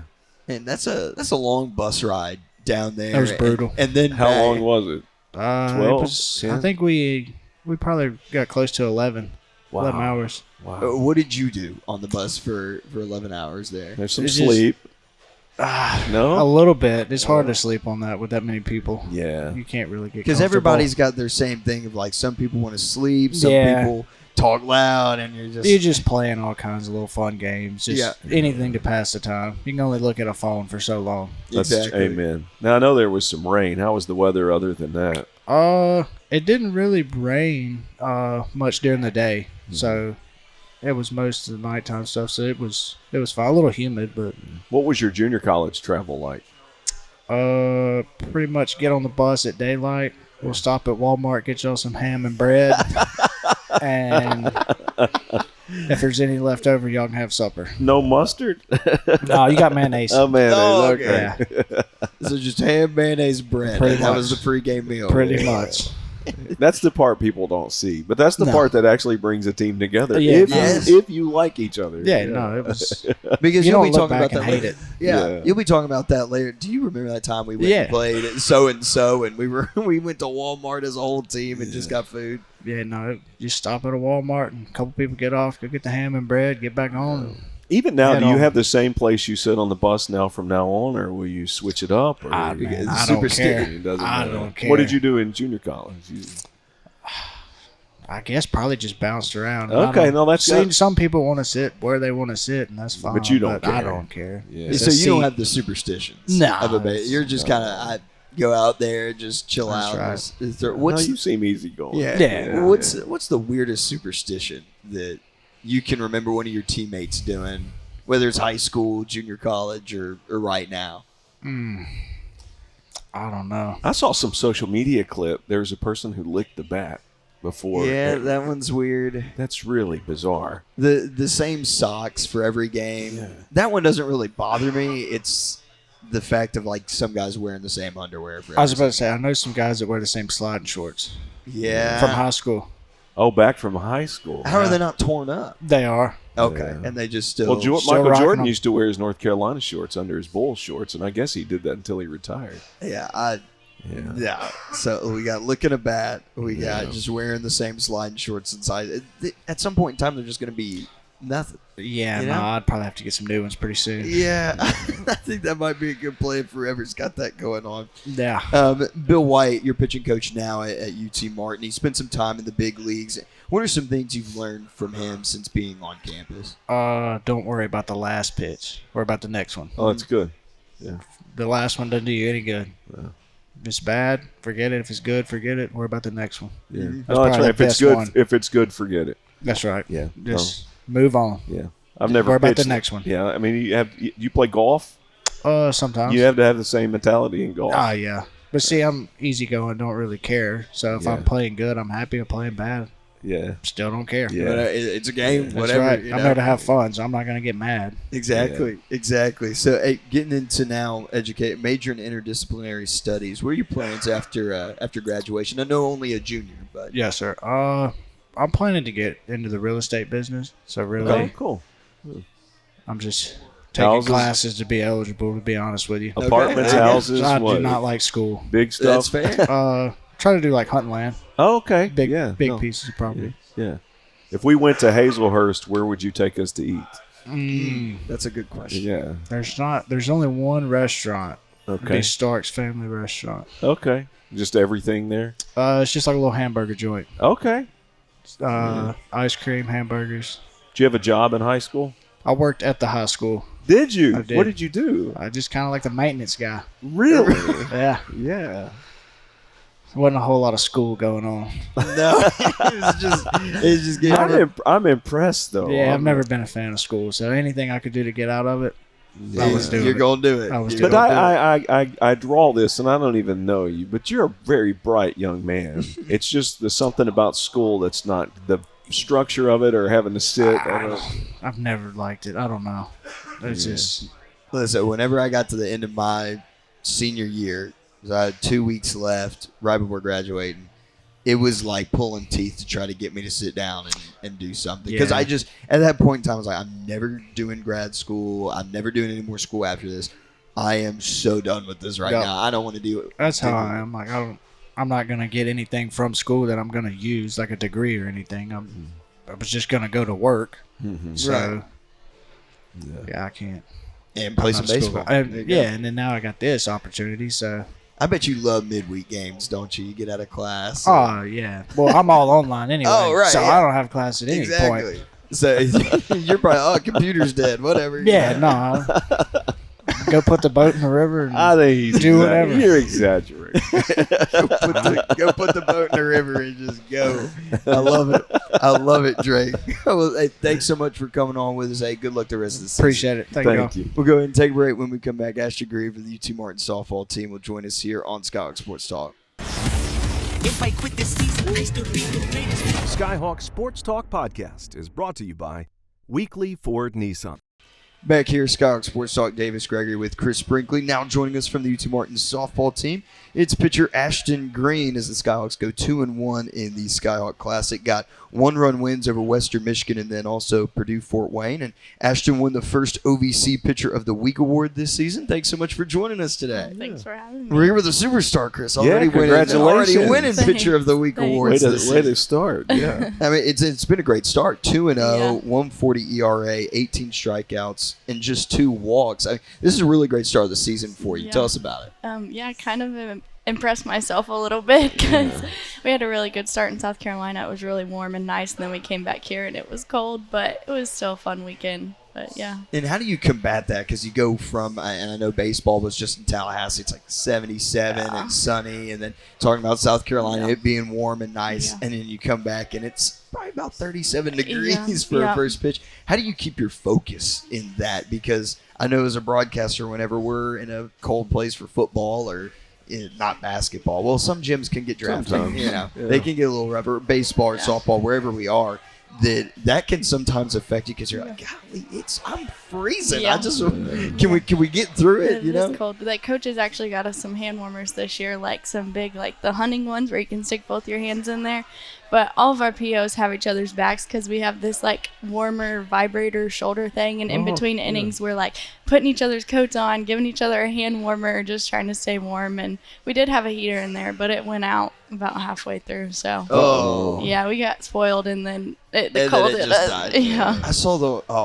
And that's a long bus ride down there. That was brutal. And then how long was it? 12? I think we probably got close to 11 hours. Wow. What did you do on the bus for 11 hours there? There's some sleep. No? A little bit. It's hard to sleep on that with that many people. Yeah. You can't really get because everybody's got their same thing of like some people want to sleep, some people talk loud, and you're just playing all kinds of little fun games. Just anything to pass the time. You can only look at a phone for so long. That's amen. Now I know there was some rain. How was the weather other than that? It didn't really rain much during the day, so it was most of the nighttime stuff. So it was fine. A little humid, but. What was your junior college travel like? Pretty much get on the bus at daylight. We'll stop at Walmart, get y'all some ham and bread. And if there's any left over, y'all can have supper. No mustard? No, you got mayonnaise. Oh, mayonnaise. Oh, okay. Yeah. So just ham, mayonnaise, bread. That was the pregame meal. Pretty much. That's the part people don't see, but that's the part that actually brings a team together. Yeah, if you like each other. Yeah, no, it was because you you'll don't be look talking back about and that hate later. it. Yeah, you'll be talking about that later. Do you remember that time we went and played at so and we went to Walmart as a whole team and just got food? Yeah, no, just stop at a Walmart and a couple people get off, go get the ham and bread, get back on. Even now, do you have the same place you sit on the bus now from now on, or will you switch it up? Or I don't care. I don't care. What did you do in junior college? I guess probably just bounced around. Okay, no, that's good. Some people want to sit where they want to sit, and that's fine. But you don't care. I don't care. Yeah. So you don't have the superstitions. No. You're just kind of go out there, just chill out. Right. You seem easygoing. Yeah. What's the weirdest superstition that you can remember one of your teammates doing, whether it's high school, junior college, or right now? I don't know. I saw some social media clip. There was a person who licked the bat. before. Yeah, that one's weird. That's really bizarre. The same socks for every game. Yeah. That one doesn't really bother me. It's the fact of like some guys wearing the same underwear for I was every about to say, I know some guys that wear the same sliding shorts Yeah. from high school. Oh, back from high school. How are they not torn up? They are. Okay. Yeah. And they just still. Well, Still Michael rocking Jordan them. used to wear his North Carolina shorts under his Bulls shorts, and I guess he did that until he retired. Yeah. Yeah. So we got licking a bat. We got just wearing the same sliding shorts inside. At some point in time, they're just going to be nothing. Yeah, You no, know? I'd probably have to get some new ones pretty soon. Yeah. I think that might be a good plan if whoever's got that going on. Yeah. Bill White, your pitching coach now at UT Martin. He spent some time in the big leagues. What are some things you've learned from him since being on campus? Don't worry about the last pitch. Worry about the next one. Oh, that's good. The last one doesn't do you any good. If it's bad, forget it. If it's good, forget it. Worry about the next one. Yeah. That's No, that's probably right. the If it's best good, one. if it's good, forget it. That's right. Yeah. Just move on. Yeah. I've never Worry about the pitched- next one. Yeah. I mean, you play golf. Sometimes. You have to have the same mentality in golf. Yeah. But see, I'm easygoing, don't really care. So if I'm playing good, I'm happy. I'm playing bad, Yeah. still don't care. Yeah. But, it's a game. That's Whatever. right. you I'm know? there to have fun, so I'm not going to get mad. Exactly. So, getting into now, major in interdisciplinary studies. What are your plans after graduation? I know only a junior, but Yes, sir. I'm planning to get into the real estate business. So really, Oh, cool. I'm just taking Houses? classes to be eligible, to be honest with you. Apartments, Okay. houses, I what? do not like school. Big stuff. that's fair. Try to do like hunting land, Oh, okay. big yeah. big no. pieces of property. Yeah. If we went to Hazelhurst, where would you take us to eat? That's a good question. Yeah. There's only one restaurant. It'd Okay. be Stark's Family Restaurant. Okay. Just everything there. It's just like a little hamburger joint. Okay. Ice cream, hamburgers. Did you have a job in high school? I worked at the high school. Did you? I did. What did you do? I just kind of like the maintenance guy. Really? Yeah, Yeah. wasn't a whole lot of school going on. No, it's just getting. I'm impressed though. Yeah, I've never been a fan of school, so anything I could do to get out of it, I was doing You're it. gonna do it. I was You're doing But gonna do it. I draw this, and I don't even know you, but you're a very bright young man. It's just there's something about school that's not the structure of it or having to sit. I don't know. I've never liked it. I don't know. It's just Listen, whenever I got to the end of my senior year, 'cause I had 2 weeks left right before graduating, it was like pulling teeth to try to get me to sit down and do something. Because Yeah. I just, at that point in time, I was like, I'm never doing grad school. I'm never doing any more school after this. I am so done with this right Yeah. now. I don't want to do it. that's how I am. Like I'm not gonna get anything from school that I'm gonna use, like a degree or anything. I was just gonna go to work. So Right. yeah, I can't. And play I'm some not a school baseball. guy. There you go. Yeah, and then now I got this opportunity. So I bet you love midweek games, don't you? You get out of class. oh yeah. Well, I'm all online anyway. Oh, right, So yeah. I don't have class at any exactly. point. So you're probably, computer's dead, whatever. Yeah, no. Go put the boat in the river and I think he's Do whatever. You're exaggerating. Go put the boat in the river and just go. I love it, Drake. Well, hey, thanks so much for coming on with us. Hey, good luck the rest of the season. appreciate it. Thank you. you. We'll go ahead and take a break. When we come back, Ashtyn Gregory for the UT Martin softball team will join us here on Skyhawk Sports Talk. If I quit this season, I still be the greatest. Skyhawk Sports Talk podcast is brought to you by Weekly Ford Nissan. Back here, Skyhawk Sports Talk, Davis Gregory with Chris Brinkley. Now joining us from the UT Martin softball team, it's pitcher Ashtyn Green as the Skyhawks go 2-1 in the Skyhawk Classic. Got 1-run wins over Western Michigan and then also Purdue Fort Wayne. And Ashtyn won the first OVC Pitcher of the Week award this season. Thanks so much for joining us today. Thanks for having me. We're here with a superstar, Chris. Yeah, Already congratulations. winning Pitcher of the Week Thanks. awards. Way this to season. start. Yeah. I mean, it's been a great start. 2-0, Yeah. 140 ERA, 18 strikeouts, and just 2 walks. I mean, this is a really great start of the season for you. Yeah. Tell us about it. Yeah, kind of impressed myself a little bit because we had a really good start in South Carolina. It was really warm and nice, and then we came back here and it was cold, but it was still a fun weekend. But yeah. And how do you combat that? Because you go from, and I know baseball was just in Tallahassee, it's like 77 and sunny, and then talking about South Carolina, it being warm and nice, Yeah. and then you come back and it's probably about 37 degrees for Yeah. a first pitch. How do you keep your focus in that? Because I know as a broadcaster, whenever we're in a cold place for football or not basketball. Well, some gyms can get drafted. Sometimes. You know, Yeah. they can get a little rougher. Baseball or softball, wherever we are. That can sometimes affect you because you're like, golly, I'm freezing. Yeah. I just can we get through it? You know, It's cold. Like coaches actually got us some hand warmers this year, like some big, like the hunting ones where you can stick both your hands in there. But all of our POs have each other's backs because we have this like warmer vibrator shoulder thing, and in between innings we're like putting each other's coats on, giving each other a hand warmer, just trying to stay warm. And we did have a heater in there, but it went out about halfway through. So yeah, we got spoiled, and then the cold it hit just us. died. Yeah. I saw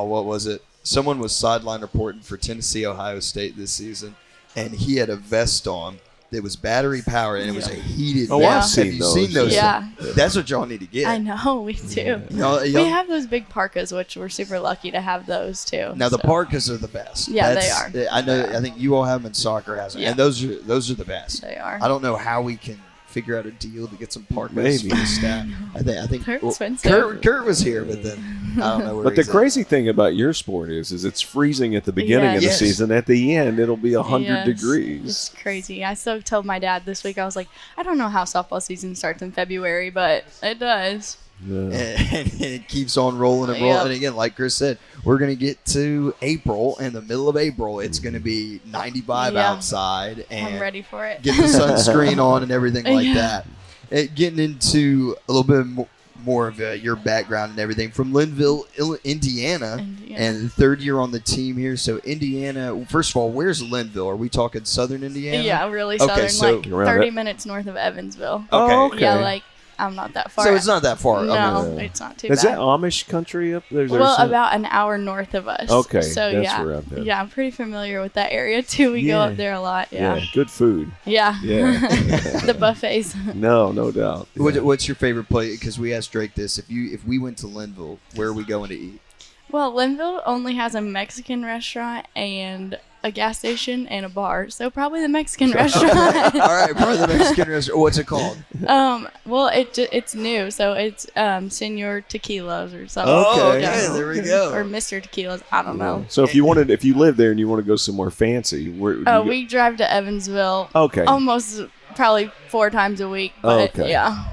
what was it? Someone was sideline reporting for Tennessee, Ohio State this season, and he had a vest on that was battery powered, and it was a heated Oh, vest. I've Have seen you those. seen those? Yeah. That's what y'all need to get. I know, we do. Y'all- We y'all- have those big parkas, which we're super lucky to have those too. Now the so. parkas are the best. Yeah, they are. I know. I think you all have them, and soccer has them, Yeah. and those are the best. They are. I don't know how we can figure out a deal to get some parkas Maybe. for the staff. I think They're well, expensive. Kurt was here, but then I don't know where. But the he's at. crazy thing about your sport is it's freezing at the beginning of the Yes. season. At the end, it'll be 100 Yes. degrees. It's crazy. I still told my dad this week, I was like, I don't know how softball season starts in February, but it does. and it keeps on rolling and rolling. Yep. And again, like Chris said, we're going to get to April. In the middle of April, it's going to be 95 Yeah. outside, and I'm ready for it. get the sunscreen on and everything like Yeah. that. Getting into a little bit more of your background and everything from Linville, Indiana, and third year on the team here. So Indiana, first of all, where's Linville? Are we talking southern Indiana? Yeah, really Okay, southern, so like around 30 it. minutes north of Evansville. Okay. Yeah, like I'm not that far. So it's not that far. No, Okay. it's not too Is bad. that Amish country up there? Well, about an hour north of us. Okay, so that's yeah, where I'm at. yeah, I'm pretty familiar with that area too. We go Yeah. up there a lot. Yeah, Good food. yeah. Yeah. The buffets. No doubt. What's your favorite place? Because we asked Drake this. If we went to Linville, where are we going to eat? Well, Linville only has a Mexican restaurant and a gas station and a bar, so probably the Mexican restaurant. All right, probably the Mexican restaurant. What's it called? Well, it's new, so it's Senor Tequilas or something. Oh, Yeah. okay, there we go. Or Mr. Tequilas. I don't know. So if you live there and you want to go somewhere fancy, where? Oh, we drive to Evansville. Okay. Almost probably 4 times a week. But Okay. yeah.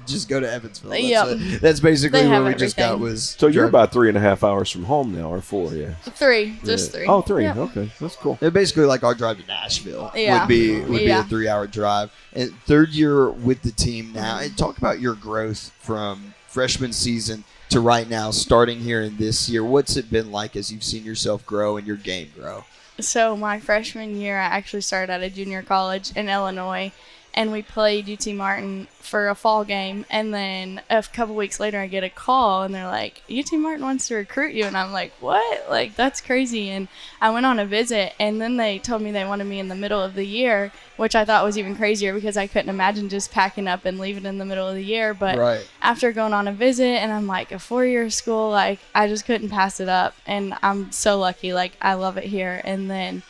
Just go to Evansville. That's, Yep. that's basically They where have we just got everything. was. So you're driving. about 3.5 hours from home now, or 4? Yeah. 3, just 3. Oh, 3. Yep. Okay, that's cool. They're basically like our drive to Nashville Yeah. would be a Yeah. 3-hour drive. And third year with the team now. And talk about your growth from freshman season to right now, starting here in this year. What's it been like as you've seen yourself grow and your game grow? So my freshman year, I actually started at a junior college in Illinois, and we played UT Martin for a fall game. And then a couple weeks later, I get a call, and they're like, UT Martin wants to recruit you. And I'm like, what? Like, that's crazy. And I went on a visit, and then they told me they wanted me in the middle of the year, which I thought was even crazier because I couldn't imagine just packing up and leaving in the middle of the year. But Right. after going on a visit, and I'm like, a 4-year school, like, I just couldn't pass it up. And I'm so lucky. Like, I love it here. And then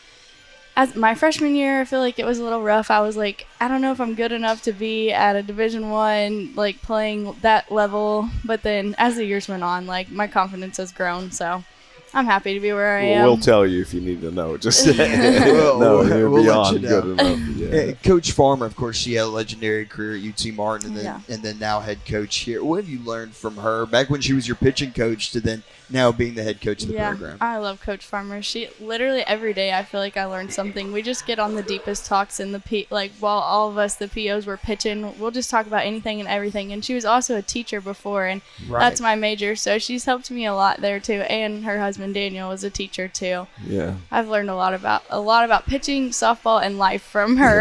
as my freshman year, I feel like it was a little rough. I was like, I don't know if I'm good enough to be at a Division I, like playing that level. But then as the years went on, like my confidence has grown. So I'm happy to be where I am. We'll tell you if you need to know. Just Well, no, we'll you're let beyond you know. good enough. Yeah. Coach Farmer, of course, she had a legendary career at UT Martin, and then Yeah. and then now head coach here. What have you learned from her back when she was your pitching coach to then now being the head coach of the program? I love Coach Farmer. She literally every day I feel like I learned something. We just get on the deepest talks in the like while all of us the POs were pitching, we'll just talk about anything and everything. And she was also a teacher before, and that's my major, so she's helped me a lot there too. And her husband Daniel was a teacher too. Yeah. I've learned a lot about pitching, softball, and life from her.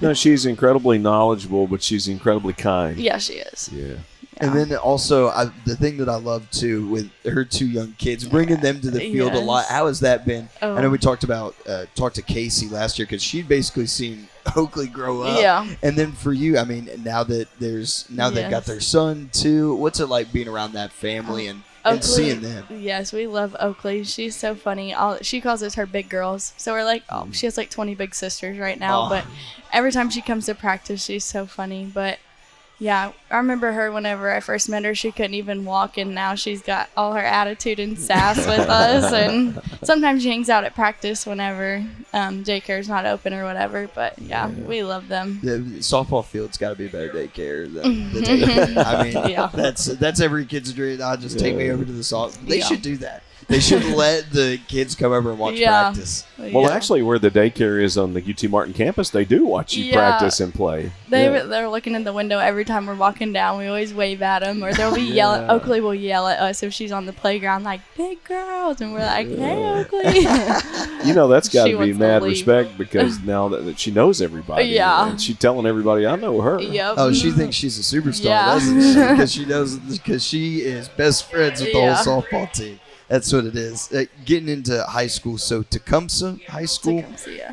No, she's incredibly knowledgeable, but she's incredibly kind. Yeah, she is. Yeah. And then also, the thing that I love too with her 2 young kids, bringing them to the field a lot. Yes. How has that been? Oh. I know we talked to Casey last year because she'd basically seen Oakley grow up. Yeah. And then for you, I mean, now they've got Yes. their son too. What's it like being around that family and seeing them? Yes, we love Oakley. She's so funny. She calls us her big girls. So we're like, oh, she has like 20 big sisters right now. Oh. But every time she comes to practice, she's so funny. But Yeah, I remember her whenever I first met her. She couldn't even walk, and now she's got all her attitude and sass with us. And sometimes she hangs out at practice whenever daycare's not open or whatever. But yeah, we love them. The softball field's got to be a better daycare than the daycare. I mean, that's every kid's dream. I'll just take me over to the softball. They should do that. They should let the kids come over and watch practice. Well, actually, where the daycare is on the UT Martin campus, they do watch you practice and play. They're looking in the window every time we're walking down. We always wave at them, or they'll be yelling. Oakley will yell at us if she's on the playground, like, big girls, and we're like, hey, Oakley. That's got to be mad respect because now that she knows everybody. And she's telling everybody, I know her. Yep. Oh, she thinks she's a superstar, doesn't she? Because she is best friends with the whole softball team. That's what it is. Getting into high school, so Tecumseh High School,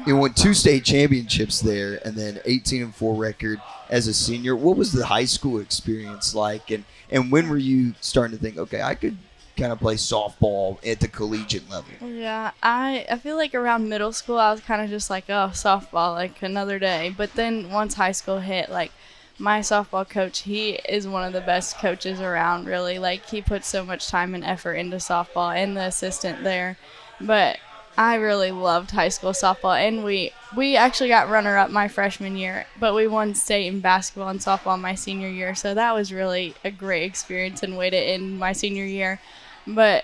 you won 2 state championships there, and then 18-4 record as a senior. What was the high school experience like, and when were you starting to think, okay, I could kind of play softball at the collegiate level? Yeah, I feel like around middle school I was kind of just like, oh, softball, like another day. But then once high school hit, like, my softball coach, he is one of the best coaches around, really. Like, he puts so much time and effort into softball, and the assistant there. But I really loved high school softball, and we actually got runner-up my freshman year, but we won state in basketball and softball my senior year, so that was really a great experience and way to end my senior year. But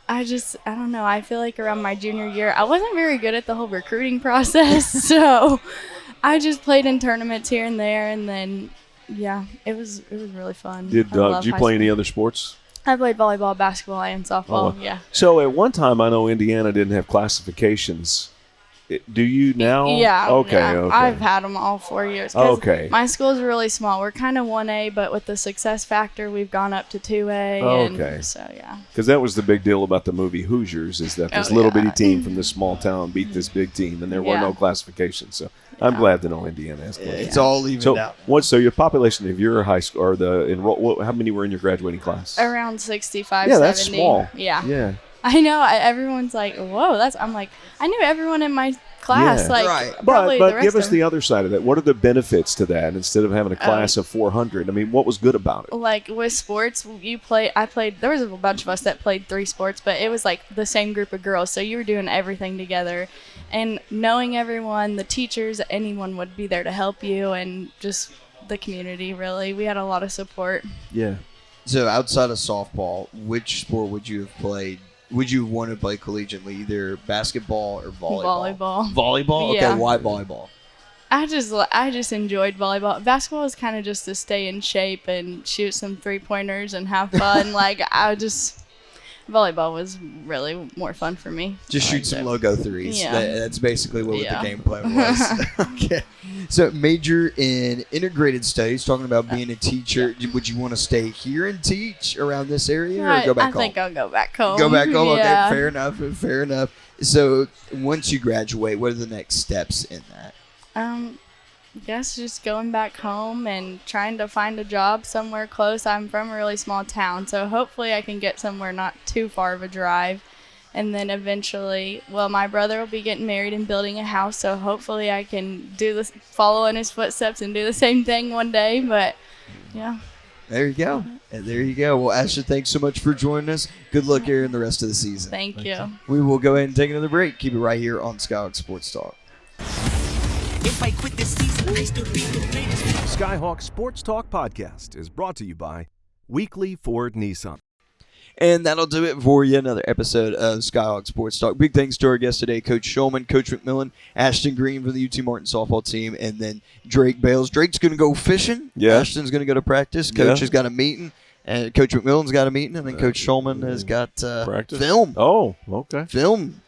I don't know, I feel like around my junior year, I wasn't very good at the whole recruiting process, so I just played in tournaments here and there, and then, it was really fun. Did you play any other sports? I played volleyball, basketball, and softball, So at one time, I know Indiana didn't have classifications. Do you now? Yeah. Okay. I've had them all 4 years. Okay. My school's really small. We're kind of 1A, but with the success factor, we've gone up to 2A. Okay. So, yeah. Because that was the big deal about the movie Hoosiers, is that this little bitty team from this small town beat this big team, and there were no classifications. So I'm glad to know Indiana has classifications. It's all evened out. So your population of your high school, or how many were in your graduating class? Around 65, yeah, 70. That's small. Yeah. I know. Everyone's like, whoa, I'm like, I knew everyone in my class. Yeah. Like, right. But give us the other side of that. What are the benefits to that instead of having a class of 400? I mean, what was good about it? Like with sports, I played, there was a bunch of us that played 3 sports, but it was like the same group of girls. So you were doing everything together, and knowing everyone, the teachers, anyone would be there to help you, and just the community, really. We had a lot of support. Yeah. So outside of softball, which sport would you have played? Would you want to play collegiately, either basketball or volleyball? Volleyball? Okay, Yeah. why volleyball? I just enjoyed volleyball. Basketball was kind of just to stay in shape and shoot some 3-pointers and have fun. Volleyball was really more fun for me. Just shoot some logo threes. Yeah. That's basically what the game plan was. Okay. So major in integrated studies, talking about being a teacher. Would you want to stay here and teach around this area or go back home? I think I'll go back home. Go back home? Yeah. Okay, fair enough. So once you graduate, what are the next steps in that? I guess just going back home and trying to find a job somewhere close. I'm from a really small town, so hopefully I can get somewhere not too far of a drive. And then eventually, my brother will be getting married and building a house, so hopefully I can follow in his footsteps and do the same thing one day. But, yeah. There you go. Well, Ashtyn, thanks so much for joining us. Good luck here in the rest of the season. Thank you. We will go ahead and take another break. Keep it right here on Skyhawk Sports Talk. If I quit this season, I still be the greatest. Skyhawk Sports Talk podcast is brought to you by Weekly Ford Nissan. And that'll do it for yet another episode of Skyhawk Sports Talk. Big thanks to our guest today, Coach Shulman, Coach McMillan, Ashtyn Green from the UT Martin softball team, and then Drake Bayles. Drake's going to go fishing. Yeah. Ashtyn's going to go to practice. Coach has got a meeting. And Coach McMillan's got a meeting, and then Coach Shulman has got practice. Film. Oh, okay. Film.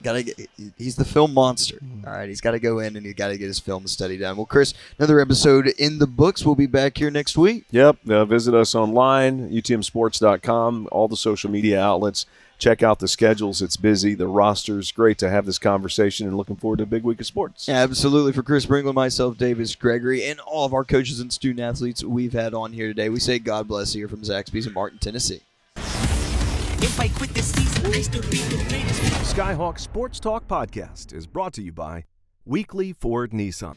He's the film monster. All right, he's got to go in and he's got to get his film study done. Well, Chris, another episode in the books. We'll be back here next week. Yep. Visit us online, utmsports.com, all the social media outlets. Check out the schedules. It's busy. The roster's great to have this conversation, and looking forward to a big week of sports. Absolutely. For Chris Brinkley, myself, Davis, Gregory, and all of our coaches and student athletes we've had on here today, we say God bless here from Zaxby's in Martin, Tennessee. If I quit this season, I still be the greatest. Skyhawk Sports Talk podcast is brought to you by Weekly Ford Nissan.